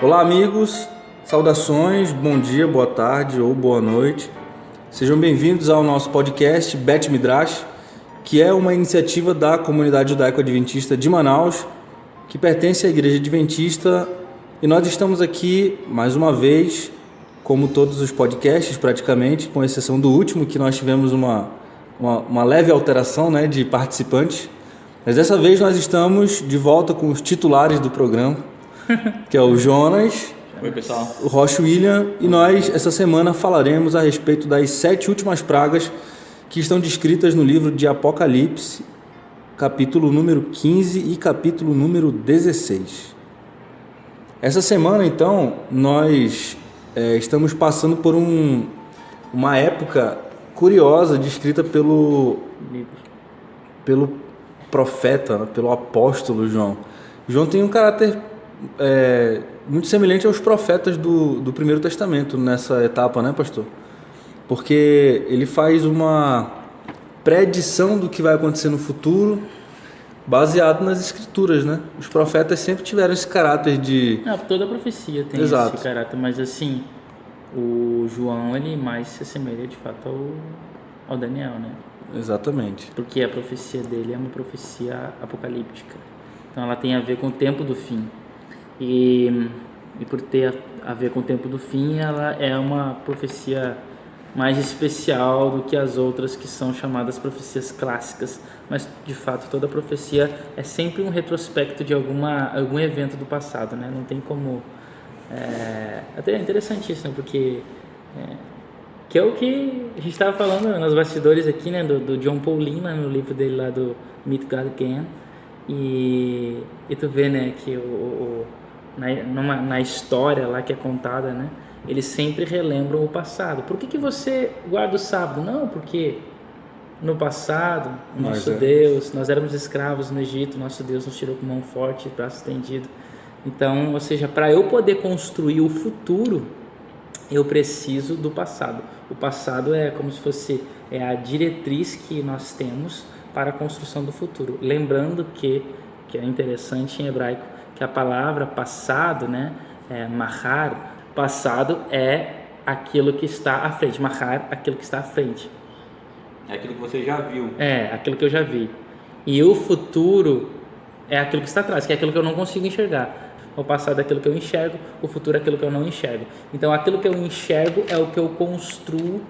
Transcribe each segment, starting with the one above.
Olá, amigos, saudações, bom dia, boa tarde ou boa noite. Sejam bem-vindos ao nosso podcast Bet Midrash, que é uma iniciativa da comunidade judaico-adventista de Manaus, que pertence à Igreja Adventista, e nós estamos aqui mais uma vez, como todos os podcasts praticamente, com exceção do último, que nós tivemos uma leve alteração, né, de participantes, mas dessa vez nós estamos de volta com os titulares do programa, que é o Jonas, Oi, pessoal. o Rocha William, e nós essa semana falaremos a respeito das 7 últimas pragas que estão descritas no livro de Apocalipse, capítulo número 15 e capítulo número 16. Essa semana, então, nós estamos passando por uma época curiosa descrita pelo profeta, pelo apóstolo João. João tem um caráter muito semelhante aos profetas do Primeiro Testamento nessa etapa, né, pastor? Porque ele faz uma predição do que vai acontecer no futuro baseado nas escrituras, né? Os profetas sempre tiveram esse caráter de... Toda profecia tem Exato. esse caráter, mas assim, o João, ele mais se assemelha de fato ao Daniel, né? Exatamente. Porque a profecia dele é uma profecia apocalíptica. Então ela tem a ver com o tempo do fim. E por ter a ver com o tempo do fim, ela é uma profecia mais especial do que as outras que são chamadas profecias clássicas. Mas, de fato, toda profecia é sempre um retrospecto de algum evento do passado, né? Não tem como... Até é interessantíssimo, porque... que é o que a gente estava falando nos bastidores aqui, né? Do John Paulin, lá no livro dele lá do Meet God Again. E tu vê, né, que na história lá que é contada, né, eles sempre relembram o passado. Por que você guarda o sábado? Não, porque no passado, nosso Deus, nós éramos escravos no Egito, nosso Deus nos tirou com mão forte, braço estendido. Então, ou seja, para eu poder construir o futuro, eu preciso do passado. O passado é como se fosse a diretriz que nós temos para a construção do futuro. Lembrando que é interessante em hebraico, que a palavra passado, né, mahar, passado é aquilo que está à frente, mahar, aquilo que está à frente. É aquilo que você já viu. É, aquilo que eu já vi. E o futuro é aquilo que está atrás, que é aquilo que eu não consigo enxergar. O passado é aquilo que eu enxergo, o futuro é aquilo que eu não enxergo. Então, aquilo que eu enxergo é o que eu construo,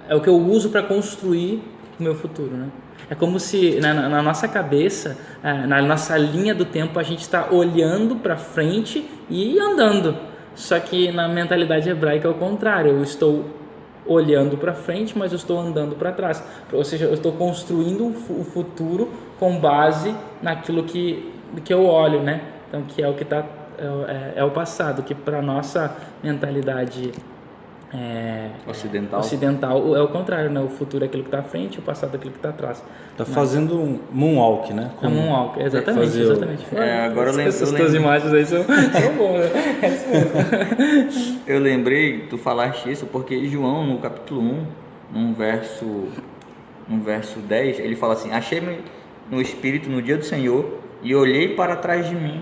é o que eu uso para construir o meu futuro, né? É como se na nossa cabeça, na nossa linha do tempo, a gente está olhando para frente e andando. Só que na mentalidade hebraica é o contrário. Eu estou olhando para frente, mas eu estou andando para trás. Ou seja, eu estou construindo o futuro com base naquilo que eu olho, né? Então, que é o que é o passado, que para nossa mentalidade ocidental é o contrário, né? O futuro é aquilo que está à frente, o passado é aquilo que está atrás. Tá fazendo um moonwalk, né? É um moonwalk, exatamente. Agora Essas tuas imagens aí são boas, né? Eu lembrei, tu falaste isso, porque João, no capítulo 1, no verso 10, ele fala assim: achei-me no Espírito no dia do Senhor e olhei para trás de mim.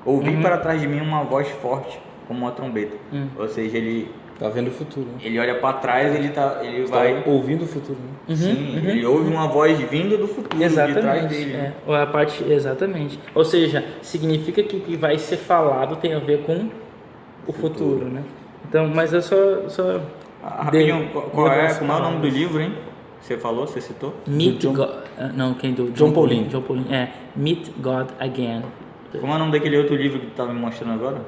Ouvi para trás de mim uma voz forte, como uma trombeta. Ou seja, ele... Tá vendo o futuro, né? Ele olha para trás, ele vai... ouvindo o futuro, né? Sim, ele ouve uma voz vindo do futuro, exatamente, de trás dele. Exatamente. Ou seja, significa que o que vai ser falado tem a ver com o futuro, né? Então, mas eu só rapidinho, como é o nome do livro, hein? Você falou, você citou? Meet God... Não, quem do? John Paulin. John Paulin, Meet God Again. Como é o nome daquele outro livro que tu estava me mostrando agora?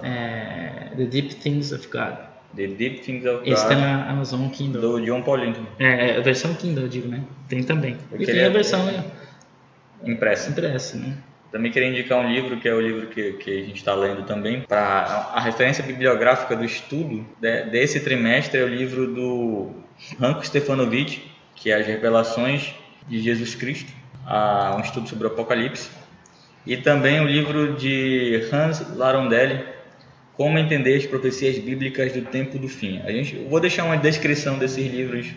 The Deep Things of God. The Deep Things of God. Esse tem na Amazon Kindle. Do John Paulin. A versão Kindle, eu digo, né? Tem também. Porque tem a versão impressa, né? Também queria indicar um livro, que é o livro que a gente está lendo também. Para a referência bibliográfica do estudo desse trimestre é o livro do Ranko Stefanovic, que é As Revelações de Jesus Cristo, um estudo sobre o Apocalipse. E também o livro de Hans Larondelli, Como Entender as Profecias Bíblicas do Tempo do Fim. Eu vou deixar uma descrição desses livros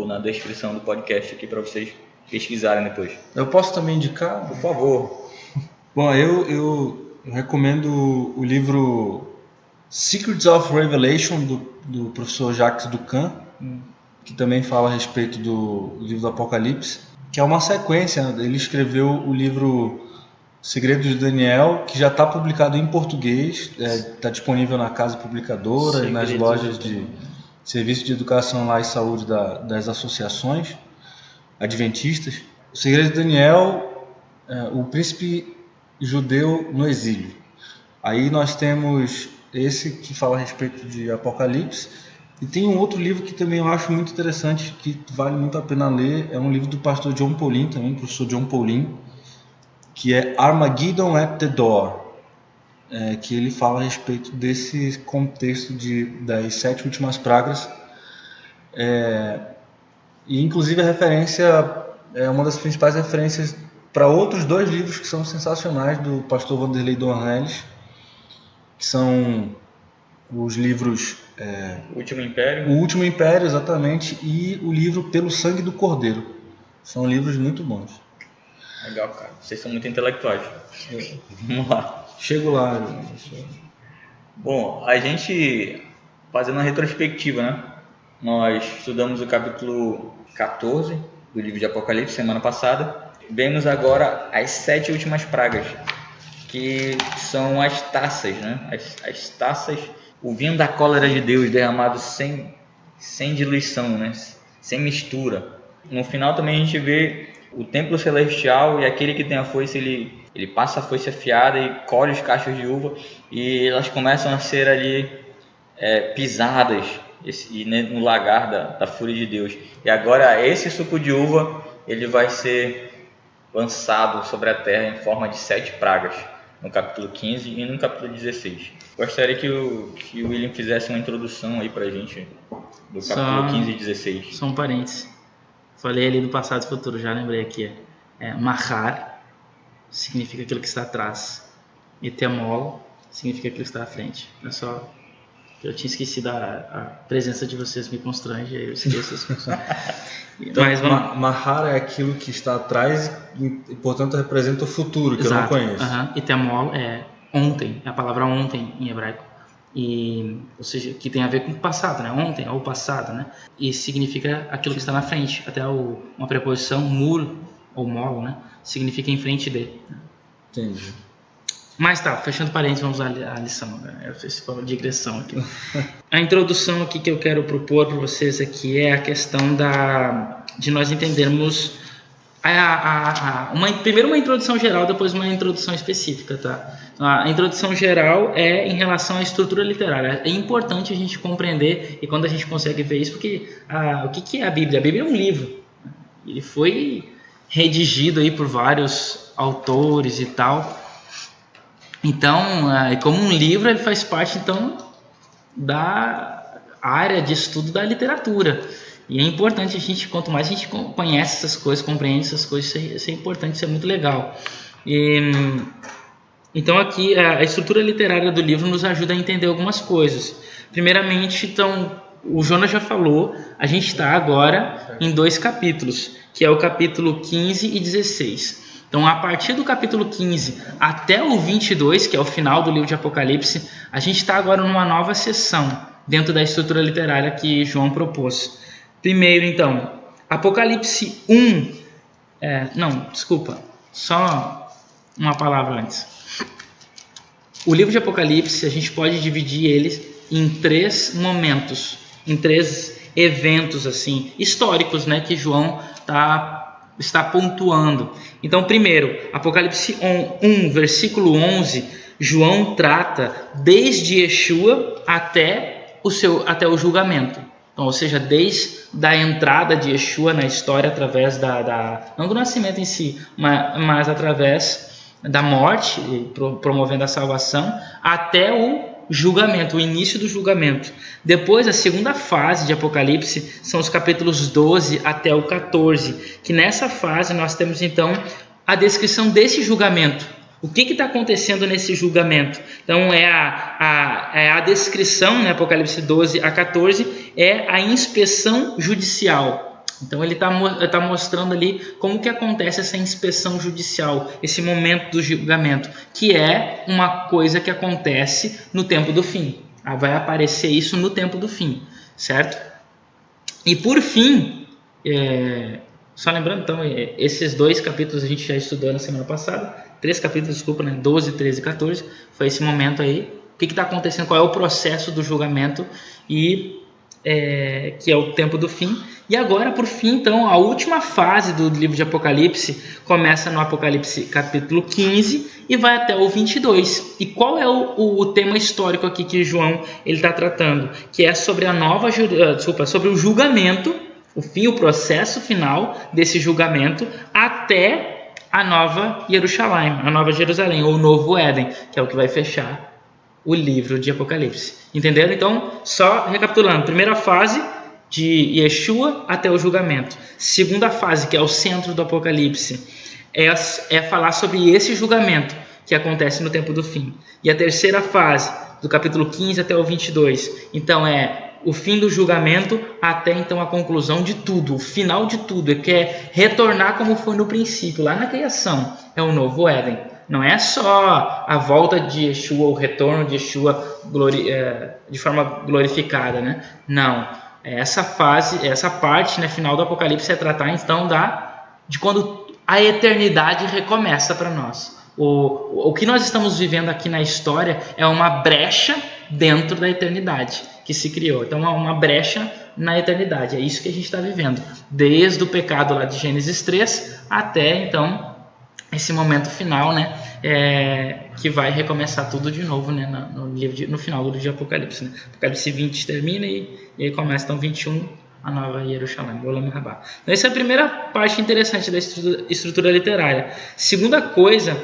na descrição do podcast aqui para vocês pesquisarem depois. Eu posso também indicar? Por favor. Bom, eu recomendo o livro Secrets of Revelation, do professor Jacques Ducan, que também fala a respeito do livro do Apocalipse, que é uma sequência. Ele escreveu o livro Segredos de Daniel, que já está publicado em português, está disponível na Casa Publicadora e nas lojas de serviço de educação lá e saúde das associações adventistas. O Segredo de Daniel, o príncipe judeu no exílio. Aí nós temos esse que fala a respeito de Apocalipse, e tem um outro livro que também eu acho muito interessante, que vale muito a pena ler, é um livro do pastor John Paulin, também professor John Paulin, que é Armageddon at the Door, que ele fala a respeito desse contexto das 7 últimas pragas, e inclusive a referência é uma das principais referências para outros 2 livros que são sensacionais do pastor Vanderlei Dornelles, que são os livros O Último Império, exatamente, e o livro Pelo Sangue do Cordeiro. São livros muito bons. Legal, cara. Vocês são muito intelectuais. Vamos lá. Chego lá. Bom, a gente, fazendo uma retrospectiva, né? Nós estudamos o capítulo 14 do livro de Apocalipse semana passada. Vemos agora as 7 últimas pragas, que são as taças, né? As taças, o vinho da cólera de Deus derramado sem diluição, né? Sem mistura. No final também a gente vê o templo celestial, e aquele que tem a foice, ele passa a foice afiada e colhe os cachos de uva, e elas começam a ser ali pisadas no lagar da fúria de Deus. E agora esse suco de uva ele vai ser lançado sobre a terra em forma de 7 pragas, no capítulo 15 e no capítulo 16. Gostaria que o William fizesse uma introdução aí pra gente do capítulo 15 e 16. Só um parênteses. Falei ali do passado e futuro, já lembrei aqui. Mahar significa aquilo que está atrás, e Temol significa aquilo que está à frente. É só eu tinha esquecido, a presença de vocês me constrange, aí eu esqueço as coisas. Então, mas Mahar é aquilo que está atrás e, portanto, representa o futuro, que Exato. Eu não conheço. E Temol é ontem, é a palavra ontem em hebraico. Ou seja, que tem a ver com o passado, né? Ontem ou passado, né? E significa aquilo que está na frente. Até uma preposição mur ou mol, né? Significa em frente de. Entendi. Mas tá, fechando parênteses, vamos à lição. Eu fiz digressão aqui. A introdução aqui que eu quero propor para vocês aqui é a questão de nós entendermos primeiro uma introdução geral, depois uma introdução específica, tá? A introdução geral é em relação à estrutura literária. É importante a gente compreender, e quando a gente consegue ver isso, porque o que é a Bíblia? A Bíblia é um livro. Ele foi redigido aí por vários autores e tal. Então, como um livro, ele faz parte então da área de estudo da literatura. E é importante quanto mais a gente conhece essas coisas, compreende essas coisas, isso é importante, isso é muito legal. Então aqui a estrutura literária do livro nos ajuda a entender algumas coisas. Primeiramente, então, o Jonas já falou, a gente está agora em 2 capítulos, que é o capítulo 15 e 16. Então, a partir do capítulo 15 até o 22, que é o final do livro de Apocalipse, a gente está agora numa nova seção dentro da estrutura literária que João propôs. Primeiro, então, Apocalipse 1... só uma palavra antes. O livro de Apocalipse, a gente pode dividir ele em 3 momentos, em 3 eventos assim, históricos, né, que João está pontuando. Então, primeiro, Apocalipse 1, versículo 11, João trata desde Yeshua até o julgamento. Então, ou seja, desde a entrada de Yeshua na história, através não do nascimento em si, mas através da morte, promovendo a salvação, até o julgamento, o início do julgamento. Depois, a segunda fase de Apocalipse são os capítulos 12 até o 14, que nessa fase nós temos então a descrição desse julgamento. O que está acontecendo nesse julgamento? Então, é a descrição, né, Apocalipse 12 a 14, é a inspeção judicial. Então, ele está mostrando ali como que acontece essa inspeção judicial, esse momento do julgamento, que é uma coisa que acontece no tempo do fim. Vai aparecer isso no tempo do fim, certo? E por fim, só lembrando, então, esses 2 capítulos a gente já estudou na semana passada, 3 capítulos, desculpa, né? 12, 13 e 14, foi esse momento aí. O que está acontecendo, qual é o processo do julgamento, e que é o tempo do fim. E agora, por fim, então, a última fase do livro de Apocalipse começa no Apocalipse capítulo 15 e vai até o 22. E qual é o tema histórico aqui que João está tratando? Que é sobre sobre o julgamento, o fim, o processo final desse julgamento até a Nova Jerusalém, a Nova Jerusalém, ou o Novo Éden, que é o que vai fechar o livro de Apocalipse. Entenderam? Então, só recapitulando. Primeira fase, de Yeshua até o julgamento. Segunda fase, que é o centro do Apocalipse, é falar sobre esse julgamento que acontece no tempo do fim. E a terceira fase, do capítulo 15 até o 22, então o fim do julgamento até então a conclusão de tudo, o final de tudo, que é retornar como foi no princípio, lá na criação, é o novo Éden. Não é só a volta de Yeshua, o retorno de Yeshua de forma glorificada, né? Não. Essa fase, essa parte, né, final do Apocalipse é tratar então de quando a eternidade recomeça para nós. O que nós estamos vivendo aqui na história é uma brecha dentro da eternidade que se criou. Então, é uma brecha na eternidade. É isso que a gente está vivendo. Desde o pecado lá de Gênesis 3 até, então, esse momento final, né, que vai recomeçar tudo de novo, né, no final do livro de Apocalipse. Né? Apocalipse 20 termina e aí começa, então, 21, a Nova Jerusalém, Olam Rabá. Então, essa é a primeira parte interessante da estrutura literária. Segunda coisa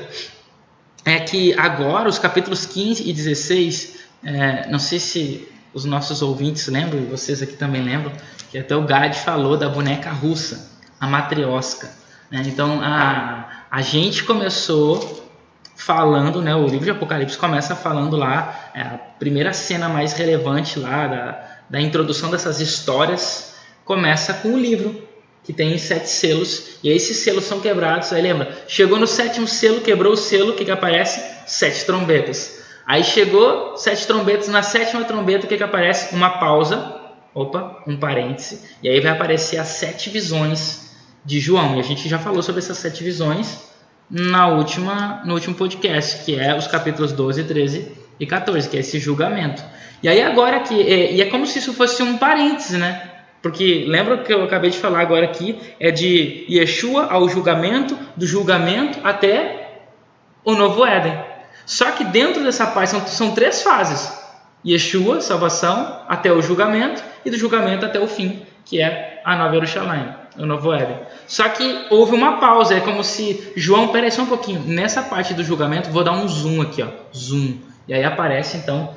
é que agora, os capítulos 15 e 16, não sei se os nossos ouvintes lembram, e vocês aqui também lembram, que até o Gad falou da boneca russa, a matrioska. Né? Então, a gente começou falando, né, o livro de Apocalipse começa falando lá, a primeira cena mais relevante lá da introdução dessas histórias começa com o livro, que tem 7 selos, e aí esses selos são quebrados. Aí lembra, chegou no 7º selo, quebrou o selo, o que aparece? 7 trombetas. Aí chegou 7 trombetas, na 7ª trombeta, o que aparece? Uma pausa, um parêntese, e aí vai aparecer as 7 visões de João, e a gente já falou sobre essas 7 visões no último podcast, que é os capítulos 12, 13 e 14, que é esse julgamento. E aí agora e é como se isso fosse um parêntese, né? Porque lembra que eu acabei de falar agora aqui, é de Yeshua ao julgamento, do julgamento até o novo Éden. Só que dentro dessa parte são 3 fases: Yeshua, salvação, até o julgamento, e do julgamento até o fim, que é a Nova Jerusalém, o novo Éden. Só que houve uma pausa, é como se João, peraí só um pouquinho, nessa parte do julgamento, vou dar um zoom aqui, zoom, e aí aparece então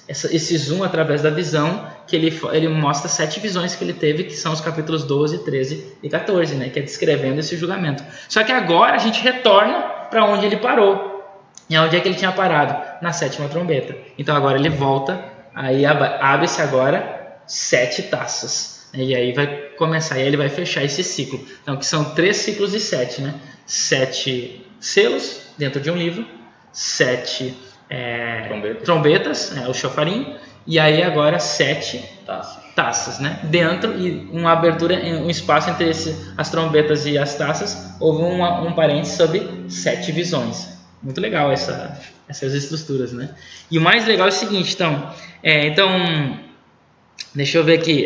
esse zoom através da visão, que ele mostra 7 visões que ele teve, que são os capítulos 12, 13 e 14, né, que é descrevendo esse julgamento. Só que agora a gente retorna para onde ele parou. E onde é que ele tinha parado? Na 7ª trombeta. Então agora ele volta, aí abre-se agora 7 taças. E aí vai começar, e aí ele vai fechar esse ciclo. Então, que são 3 ciclos de 7, né? 7 selos dentro de um livro, 7 trombetas, o shofarim, e aí agora 7 taças, né? Dentro, e uma abertura, um espaço entre as trombetas e as taças, houve um parênteses sobre 7 visões. Muito legal essas estruturas, né? E o mais legal é o seguinte, então deixa eu ver aqui,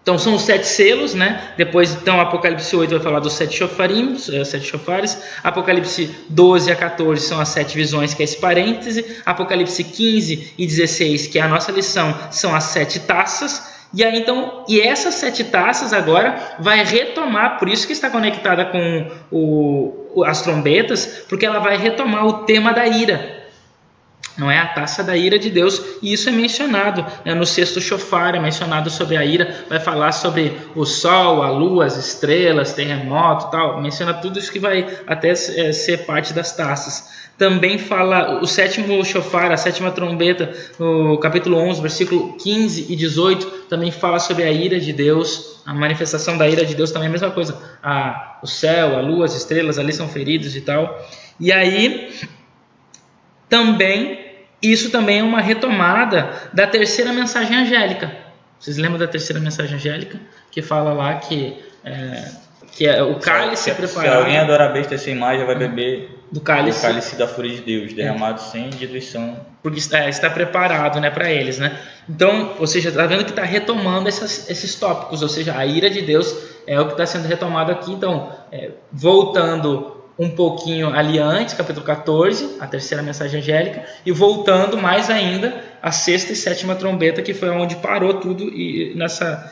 então são os 7 selos, né? Depois, então, Apocalipse 8 vai falar dos 7 shofarim, 7 shofares. Apocalipse 12 a 14 são as 7 visões, que é esse parêntese. Apocalipse 15 e 16, que é a nossa lição, são as 7 taças. E aí, então, essas 7 taças agora vai retomar, por isso que está conectada com as trombetas, porque ela vai retomar o tema da ira. Não é a taça da ira de Deus, e isso é mencionado, né, no 6º shofar, é mencionado sobre a ira, vai falar sobre o sol, a lua, as estrelas, terremoto, tal, menciona tudo isso que vai até ser parte das taças. Também fala o 7º shofar, a 7ª trombeta, no capítulo 11, versículo 15 e 18, também fala sobre a ira de Deus, a manifestação da ira de Deus, também é a mesma coisa, o céu, a lua, as estrelas ali são feridos e tal. E aí também Isso também é uma retomada da terceira mensagem angélica. Vocês lembram da terceira mensagem angélica? Que fala lá que é o cálice preparado. Se alguém adorar a besta essa imagem, vai beber do cálice da fúria de Deus, derramado sem diluição. Porque está preparado, né, para eles, né? Então, ou seja, está vendo que está retomando esses tópicos, ou seja, a ira de Deus é o que está sendo retomado aqui. Então, voltando um pouquinho ali antes, capítulo 14, a terceira mensagem angélica, e voltando mais ainda a sexta e sétima trombeta, que foi onde parou tudo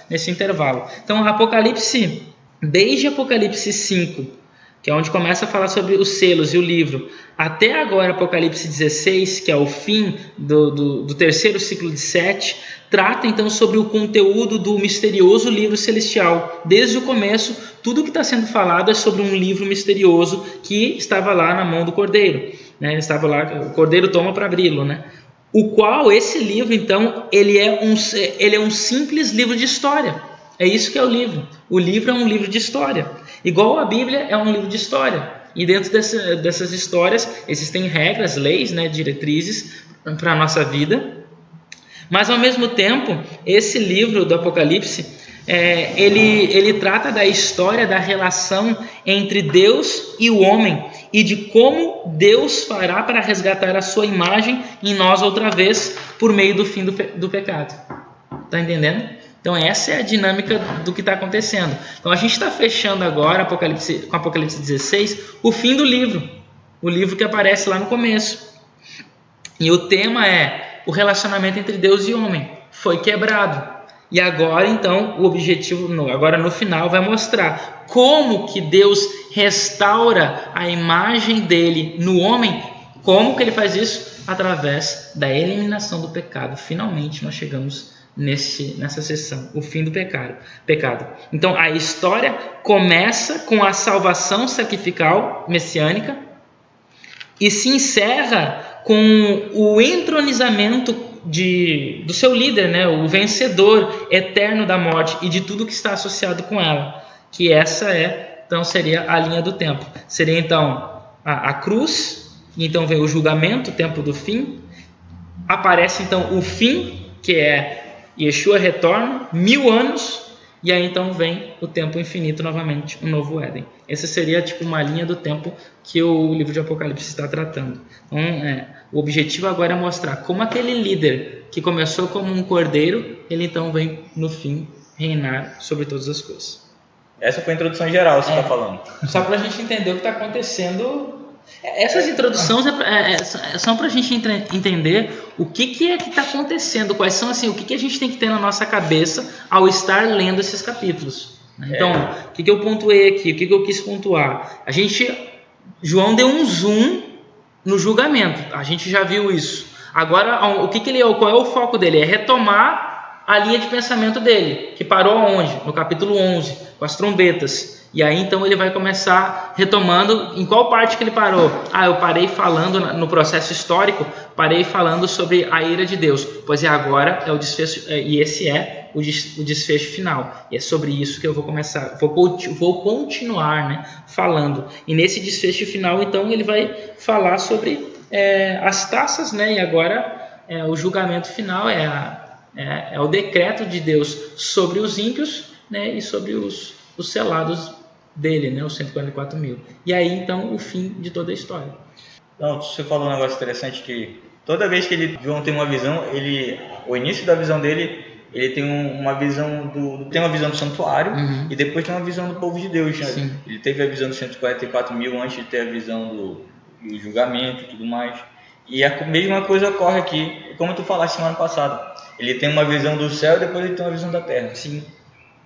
nesse intervalo. Então, Apocalipse, desde Apocalipse 5, que é onde começa a falar sobre os selos e o livro, até agora Apocalipse 16, que é o fim do terceiro ciclo de 7, trata então sobre o conteúdo do misterioso livro celestial. Desde o começo, tudo que está sendo falado é sobre um livro misterioso que estava lá na mão do Cordeiro, né? Estava lá, o Cordeiro toma para abri-lo, né? O qual, esse livro então, ele é um simples livro de história. É isso que é o livro. O livro é um livro de história. Igual a Bíblia é um livro de história. E dentro dessas histórias existem regras, leis, né, diretrizes para a nossa vida. Mas ao mesmo tempo, esse livro do Apocalipse, ele trata da história da relação entre Deus e o homem e de como Deus fará para resgatar a sua imagem em nós outra vez por meio do fim do pecado. Está entendendo? Então essa é a dinâmica do que está acontecendo. Então a gente está fechando agora com Apocalipse 16 o fim do livro. O livro que aparece lá no começo. E o tema é o relacionamento entre Deus e homem. Foi quebrado. E agora então o objetivo, agora no final, vai mostrar como que Deus restaura a imagem dele no homem. Como que ele faz isso? Através da eliminação do pecado. Finalmente nós chegamos nessa sessão, o fim do pecado. Então a história começa com a salvação sacrificial messiânica e se encerra com o entronizamento do seu líder, né? O vencedor eterno da morte e de tudo que está associado com ela, que então seria a linha do tempo. Seria então a cruz, e então vem o julgamento, o tempo do fim. Aparece então o fim, que é Yeshua retorna, 1000 anos, e aí então vem o tempo infinito novamente, um novo Éden. Essa seria tipo uma linha do tempo que o livro de Apocalipse está tratando. Então, o objetivo agora é mostrar como aquele líder que começou como um cordeiro, ele então vem no fim reinar sobre todas as coisas. Essa foi a introdução geral, você está falando. Só para a gente entender o que está acontecendo. Essas introduções são para a gente entender o que é que está acontecendo, quais são assim, o que a gente tem que ter na nossa cabeça ao estar lendo esses capítulos. Então, o que eu pontuei aqui, o que eu quis pontuar? João deu um zoom no julgamento, a gente já viu isso. Agora, qual é o foco dele? É retomar a linha de pensamento dele, que parou aonde? No capítulo 11, com as trombetas. E aí então ele vai começar retomando. Em qual parte que ele parou? Eu parei falando no processo histórico, parei falando sobre a ira de Deus. Pois agora é o desfecho, e esse é o desfecho final. E é sobre isso que eu vou começar, vou continuar, né, falando. E nesse desfecho final então ele vai falar sobre as taças, né? E agora o julgamento final é o decreto de Deus sobre os ímpios, né, e sobre os selados dele, né, os 144 mil. E aí, então, o fim de toda a história. Não, você falou um negócio interessante que toda vez que João tem uma visão, o início da visão dele, ele tem uma visão do santuário, e depois tem uma visão do povo de Deus. Né? Ele teve a visão dos 144 mil antes de ter a visão do julgamento e tudo mais. E a mesma coisa ocorre aqui, como tu falaste semana passada. Ele tem uma visão do céu e depois ele tem uma visão da terra. Sim.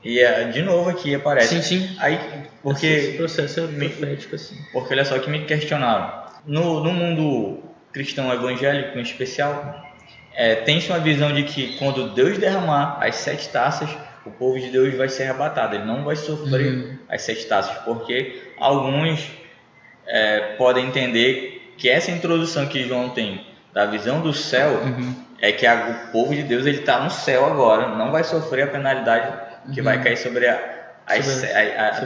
E de novo aqui aparece. Sim. Aí, porque esse processo é profético, assim. Porque olha só, que me questionaram. No mundo cristão evangélico em especial, tem-se uma visão de que quando Deus derramar as 7 taças, o povo de Deus vai ser arrebatado. Ele não vai sofrer as 7 taças, porque alguns podem entender que essa introdução que João tem da visão do céu é que o povo de Deus está no céu agora, não vai sofrer a penalidade que vai cair sobre a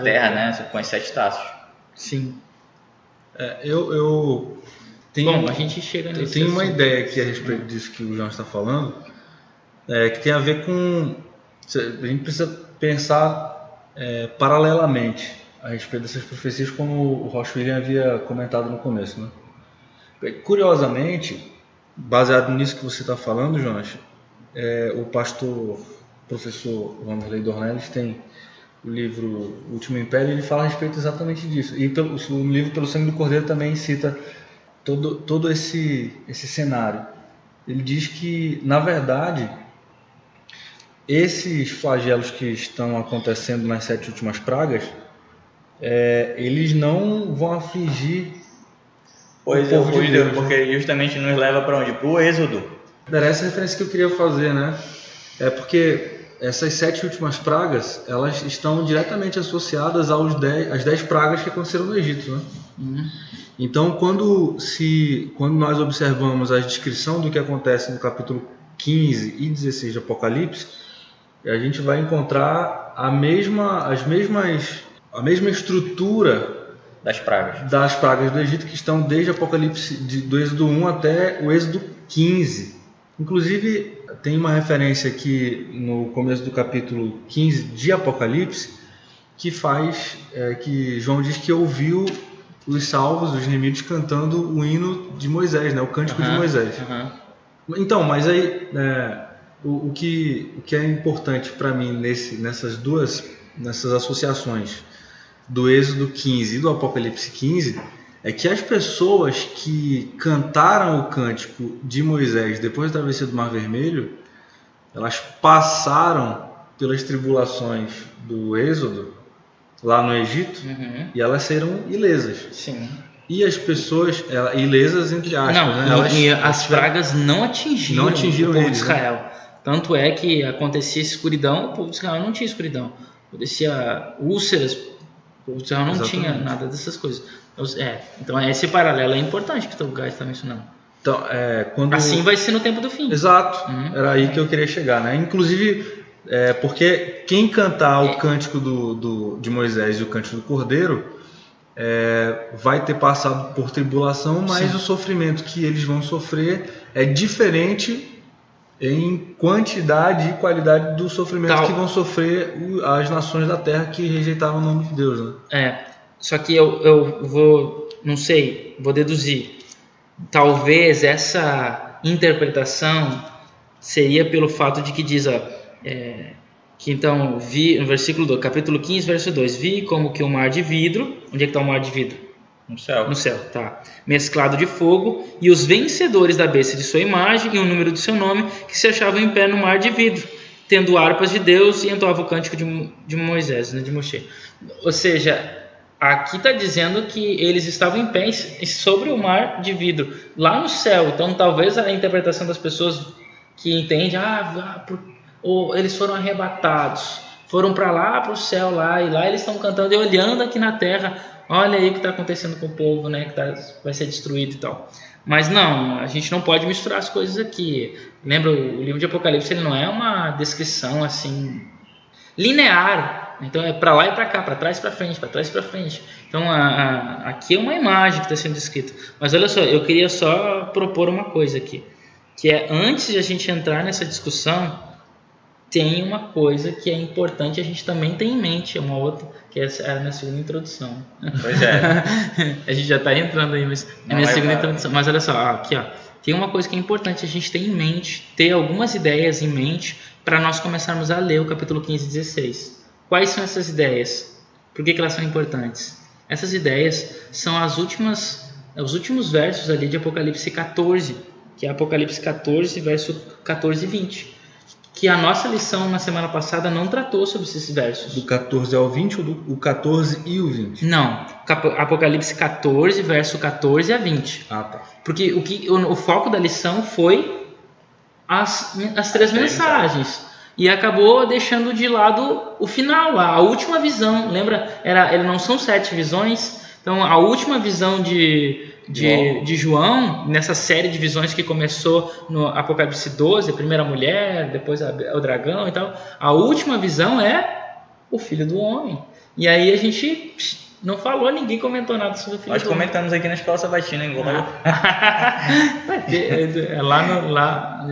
terra, né, com as 7 taças. Sim. Eu Bom, a gente chega nesse Eu tenho uma assunto. ideia aqui a respeito disso que o João está falando, que tem a ver com... A gente precisa pensar paralelamente a respeito dessas profecias, como o Rocha William havia comentado no começo, né? Curiosamente, baseado nisso que você está falando, Jonas, o professor Wanderley Dornelles tem o livro O Último Império, ele fala a respeito exatamente disso. E o livro Pelo Sangue do Cordeiro também cita todo esse cenário. Ele diz que, na verdade, esses flagelos que estão acontecendo nas 7 últimas pragas, eles não vão afligir o povo de Deus, porque justamente nos leva para onde? Para o Êxodo. Era essa a referência que eu queria fazer, né? Porque essas 7 últimas pragas, elas estão diretamente associadas às 10 pragas que aconteceram no Egito, né? Então, quando nós observamos a descrição do que acontece no capítulo 15 e 16 de Apocalipse, a gente vai encontrar a mesma estrutura das pragas do Egito, que estão desde Apocalipse do Êxodo 1 até o Êxodo 15. Inclusive, tem uma referência aqui no começo do capítulo 15 de Apocalipse que João diz que ouviu os salvos, os remidos, cantando o hino de Moisés, né? O cântico de Moisés. Então, mas aí o que é importante para mim nessas associações do Êxodo 15 e do Apocalipse 15 é que as pessoas que cantaram o cântico de Moisés depois da travessia do Mar Vermelho, elas passaram pelas tribulações do Êxodo lá no Egito e elas saíram ilesas. Sim. E as pessoas, ilesas entre aspas, né? As pragas não atingiram o povo eles, de Israel. Né? Tanto é que acontecia escuridão, o povo de Israel não tinha escuridão. Acontecia úlceras, o povo de Israel não tinha nada dessas coisas. Então esse paralelo é importante que o Gás está mencionando. Então, assim vai ser no tempo do fim. Exato, era aí que eu queria chegar, né? Inclusive, porque quem cantar o cântico de Moisés e o cântico do Cordeiro vai ter passado por tribulação, mas o sofrimento que eles vão sofrer é diferente em quantidade e qualidade do sofrimento que vão sofrer as nações da terra que rejeitaram o nome de Deus, né? Só que eu vou, não sei, vou deduzir. Talvez essa interpretação seria pelo fato de que diz que então vi no versículo 2, capítulo 15, verso 2, vi como que um mar de vidro. Onde é que está o mar de vidro? No céu, tá. Mesclado de fogo, e os vencedores da besta de sua imagem e o número do seu nome, que se achavam em pé no mar de vidro, tendo harpas de Deus, e entoavam o cântico de Moisés, né, de Moshe. Ou seja, aqui está dizendo que eles estavam em pé sobre o mar de vidro, lá no céu. Então talvez a interpretação das pessoas que entendem, ou eles foram arrebatados, foram para lá, para o céu lá, e lá eles estão cantando e olhando aqui na terra, olha aí o que está acontecendo com o povo, né, que vai ser destruído e tal. Mas não, a gente não pode misturar as coisas aqui. Lembra, o livro de Apocalipse ele não é uma descrição assim linear. Então é para lá e para cá, para trás e para frente, para trás e para frente. Então aqui é uma imagem que está sendo descrita. Mas olha só, eu queria só propor uma coisa aqui, que é, antes de a gente entrar nessa discussão, tem uma coisa que é importante a gente também ter em mente, uma outra, que era a minha segunda introdução. Pois é. A gente já está entrando aí, mas é a minha segunda introdução. Mas olha só, aqui ó, tem uma coisa que é importante a gente ter em mente, ter algumas ideias em mente, para nós começarmos a ler o capítulo 15 e 16. Quais são essas ideias? Por que elas são importantes? Essas ideias são os últimos versos ali de Apocalipse 14, que é Apocalipse 14, verso 14 e 20. Que a nossa lição na semana passada não tratou sobre esses versos. Do 14 ao 20 ou do 14 e o 20? Não, Apocalipse 14, verso 14 a 20. Ah, tá. Porque o foco da lição foi as 3 mensagens. E acabou deixando de lado o final, a última visão. Lembra? Não são 7 visões. Então, a última visão de João, nessa série de visões que começou no Apocalipse 12, a primeira mulher, depois o dragão e tal, a última visão é o Filho do Homem. E aí a gente não falou, ninguém comentou nada sobre o filho Nós do homem. comentamos aqui na Escola Sabatina, em Goiás. Lá,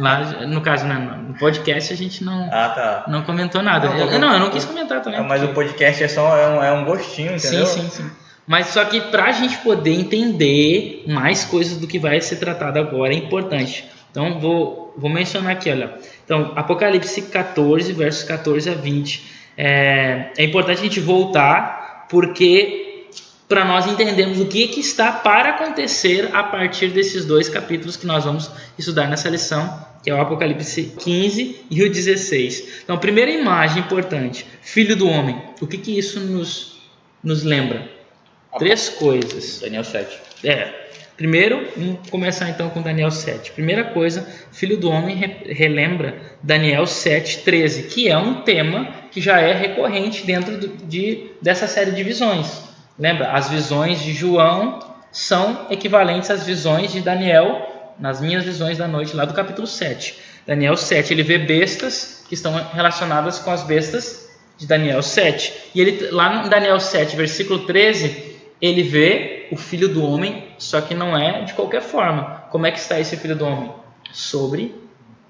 no caso, no podcast, a gente não, Tá. não comentou nada. Eu não quis comentar também. Mas o podcast é um gostinho, entendeu? Sim. Mas só que para a gente poder entender mais coisas do que vai ser tratado agora é importante. Então, vou mencionar aqui, olha. Então, Apocalipse 14, versos 14 a 20. É importante a gente voltar, porque para nós entendermos o que está para acontecer a partir desses 2 capítulos que nós vamos estudar nessa lição, que é o Apocalipse 15 e o 16. Então, primeira imagem importante, Filho do Homem. O que isso nos lembra? 3 coisas. Daniel 7. Primeiro, vamos começar então com Daniel 7. Primeira coisa, Filho do Homem relembra Daniel 7:13, que é um tema que já é recorrente dentro dessa série de visões. Lembra? As visões de João são equivalentes às visões de Daniel, nas minhas visões da noite, lá do capítulo 7. Daniel 7, ele vê bestas que estão relacionadas com as bestas de Daniel 7. E ele, lá em Daniel 7, versículo 13, ele vê o Filho do Homem, só que não é de qualquer forma. Como é que está esse Filho do Homem? Sobre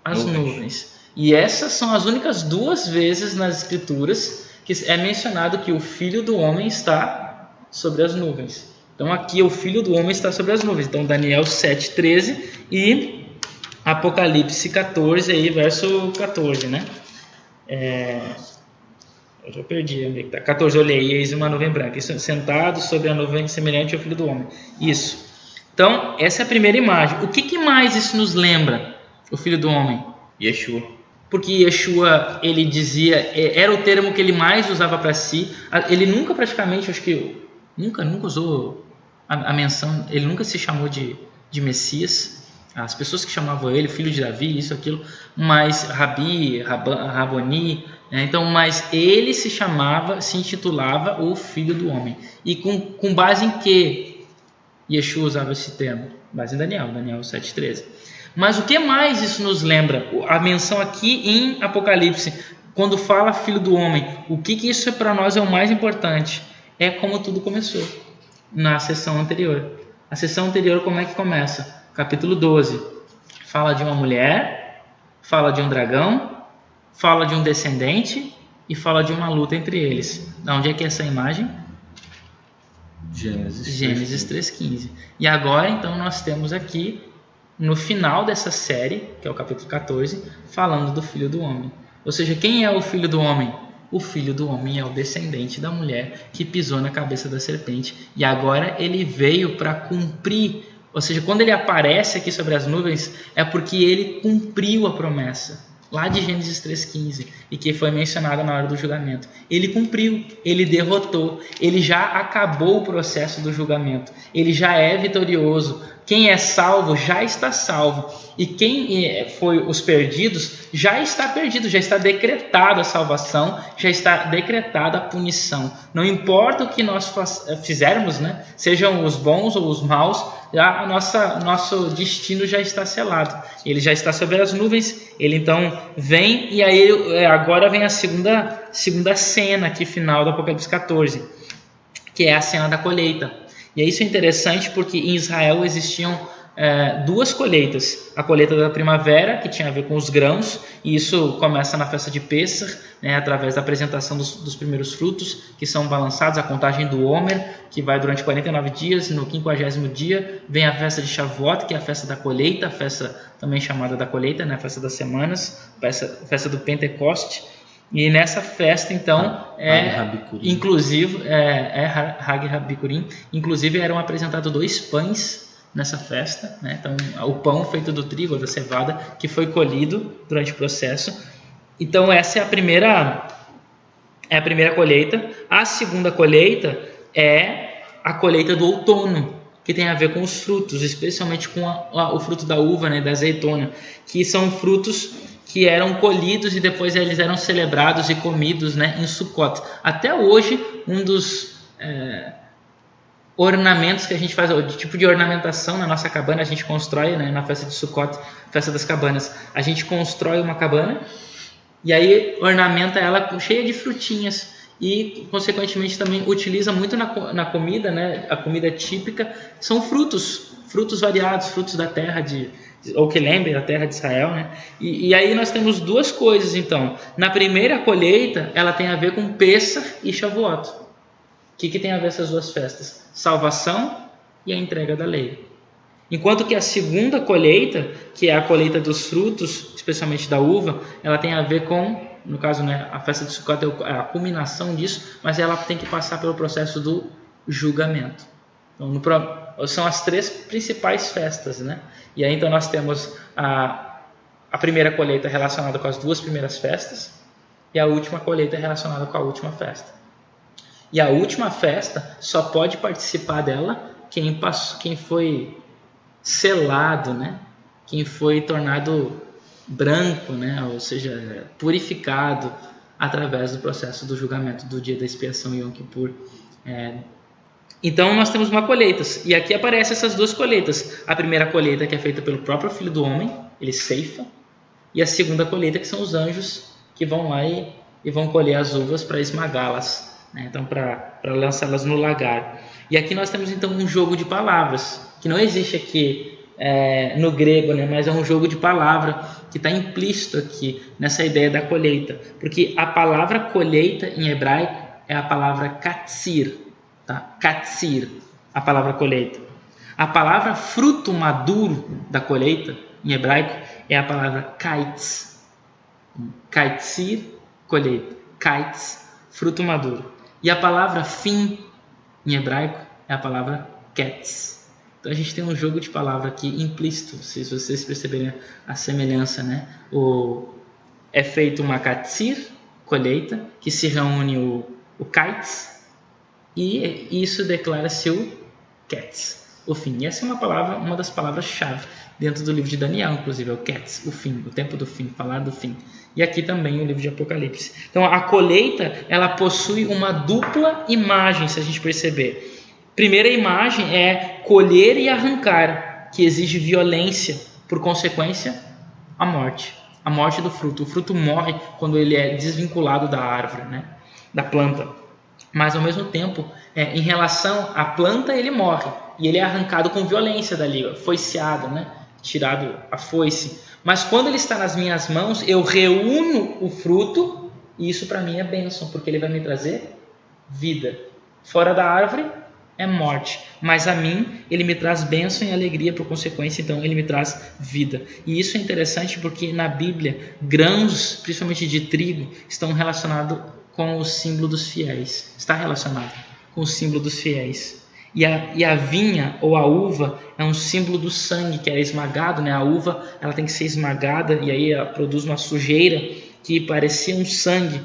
as nuvens. E essas são as únicas 2 vezes nas Escrituras que é mencionado que o Filho do Homem está sobre as nuvens. Então aqui o Filho do Homem está sobre as nuvens. Então Daniel 7:13 e Apocalipse 14, aí, verso 14, né? Eu já perdi onde é que está. 14, olhei, eis uma nuvem branca, sentado sobre a nuvem semelhante ao Filho do Homem. Isso. Então, essa é a primeira imagem. O que mais isso nos lembra, o Filho do Homem? Yeshua. Porque Yeshua, ele dizia, era o termo que ele mais usava para si. Ele nunca praticamente, acho que nunca usou a menção, ele nunca se chamou de Messias. As pessoas que chamavam ele, filho de Davi, isso, aquilo, mas Rabi, Raboni, então, mas ele se intitulava o Filho do Homem. E com base em que Yeshua usava esse termo? Base em Daniel 7:13. Mas o que mais isso nos lembra? A menção aqui em Apocalipse, quando fala Filho do Homem, o que isso para nós é o mais importante? É como tudo começou na sessão anterior. A sessão anterior, como é que começa? Capítulo 12, fala de uma mulher, fala de um dragão, fala de um descendente e fala de uma luta entre eles. De onde é que é essa imagem? Gênesis 3:15. E agora, então, nós temos aqui, no final dessa série, que é o capítulo 14, falando do Filho do Homem. Ou seja, quem é o Filho do Homem? O Filho do Homem é o descendente da mulher que pisou na cabeça da serpente. E agora ele veio para cumprir. Ou seja, quando ele aparece aqui sobre as nuvens, é porque ele cumpriu a promessa, lá de Gênesis 3:15, e que foi mencionada na hora do julgamento. Ele cumpriu, ele derrotou, ele já acabou o processo do julgamento, ele já é vitorioso. Quem é salvo já está salvo, e quem foi os perdidos já está perdido, já está decretada a salvação, já está decretada a punição. Não importa o que nós fizermos, né? Sejam os bons ou os maus, nosso destino já está selado. Ele já está sobre as nuvens, ele então vem, e aí agora vem a segunda cena aqui final do Apocalipse 14, que é a cena da colheita. E isso é interessante porque em Israel existiam 2 colheitas. A colheita da primavera, que tinha a ver com os grãos, e isso começa na festa de Pêssar, né, através da apresentação dos primeiros frutos, que são balançados, a contagem do Homer, que vai durante 49 dias, no 50º dia vem a festa de Shavuot, que é a festa da colheita, a festa também chamada da colheita, né, a festa das semanas, festa do Pentecoste. E nessa festa, então, inclusive, Hag HaBikurim, inclusive eram apresentados 2 pães nessa festa, né? Então, o pão feito do trigo, da cevada, que foi colhido durante o processo. Então, essa é a primeira colheita. A segunda colheita é a colheita do outono, que tem a ver com os frutos, especialmente com o fruto da uva, né, da azeitona, que são frutos que eram colhidos e depois eles eram celebrados e comidos, né, em Sukkot. Até hoje, um dos ornamentos que a gente faz, o tipo de ornamentação na nossa cabana, a gente constrói, né, na festa de Sukkot, festa das cabanas, a gente constrói uma cabana e aí ornamenta ela cheia de frutinhas. e, consequentemente, também utiliza muito na comida, né? A comida típica são frutos variados, frutos da terra ou que lembrem da terra de Israel, né? E aí nós temos duas coisas, então. Na primeira colheita, ela tem a ver com Pêssach e Shavuot. O que tem a ver essas duas festas? Salvação e a entrega da lei. Enquanto que a segunda colheita, que é a colheita dos frutos, especialmente da uva, ela tem a ver com, no caso, né, a festa de Sukkot é a culminação disso, mas ela tem que passar pelo processo do julgamento. Então, são as três principais festas, né? E aí então nós temos a primeira colheita relacionada com as duas primeiras festas e a última colheita relacionada com a última festa. E a última festa só pode participar dela quem foi selado, né? Quem foi tornado branco, né? Ou seja, purificado através do processo do julgamento do dia da expiação Yom Kippur. Então nós temos uma colheita, e aqui aparecem essas duas colheitas. A primeira colheita que é feita pelo próprio Filho do Homem, ele ceifa, e a segunda colheita que são os anjos que vão lá e vão colher as uvas para esmagá-las, né? Então para lançá-las no lagar. E aqui nós temos então um jogo de palavras, que não existe aqui no grego, né? Mas é um jogo de palavra que está implícito aqui nessa ideia da colheita, porque a palavra colheita em hebraico é a palavra katsir. Tá? Katsir, a palavra colheita. A palavra fruto maduro da colheita, em hebraico, é a palavra kaitz. Kaitsir, colheita. Kaitz, fruto maduro. E a palavra fim, em hebraico, é a palavra ketz. Então a gente tem um jogo de palavra aqui implícito, se vocês perceberem a semelhança, né? É feito uma katsir, colheita, que se reúne o kaitz, e isso declara-se o ketz, o fim. E essa é uma das palavras-chave dentro do livro de Daniel, inclusive, é o ketz, o fim, o tempo do fim, falar do fim. E aqui também o livro de Apocalipse. Então a colheita, ela possui uma dupla imagem, se a gente perceber. Primeira imagem é colher e arrancar, que exige violência, por consequência, a morte do fruto. O fruto morre quando ele é desvinculado da árvore, né? Da planta. Mas ao mesmo tempo, em relação à planta, ele morre e ele é arrancado com violência dali, foiceado, né? Tirado a foice. Mas quando ele está nas minhas mãos, eu reúno o fruto e isso para mim é bênção, porque ele vai me trazer vida. Fora da árvore é morte, mas a mim ele me traz bênção e alegria, por consequência, então ele me traz vida. E isso é interessante porque na Bíblia, grãos, principalmente de trigo, estão relacionados com o símbolo dos fiéis. Está relacionado com o símbolo dos fiéis. E a vinha ou a uva é um símbolo do sangue que é esmagado, né? A uva ela tem que ser esmagada e aí ela produz uma sujeira que parecia um sangue,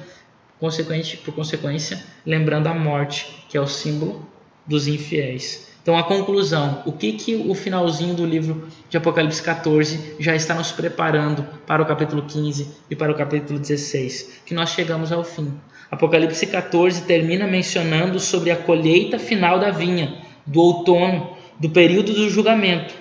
por consequência, lembrando a morte, que é o símbolo dos infiéis. Então a conclusão, o que o finalzinho do livro de Apocalipse 14 já está nos preparando para o capítulo 15 e para o capítulo 16, que nós chegamos ao fim. Apocalipse 14 termina mencionando sobre a colheita final da vinha, do outono, do período do julgamento,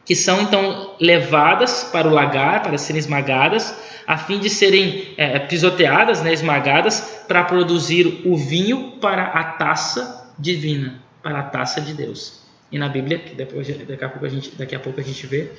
que são então levadas para o lagar, para serem esmagadas, a fim de serem pisoteadas, né, esmagadas, para produzir o vinho para a taça divina, para a taça de Deus. E na Bíblia, que daqui a pouco a gente vê,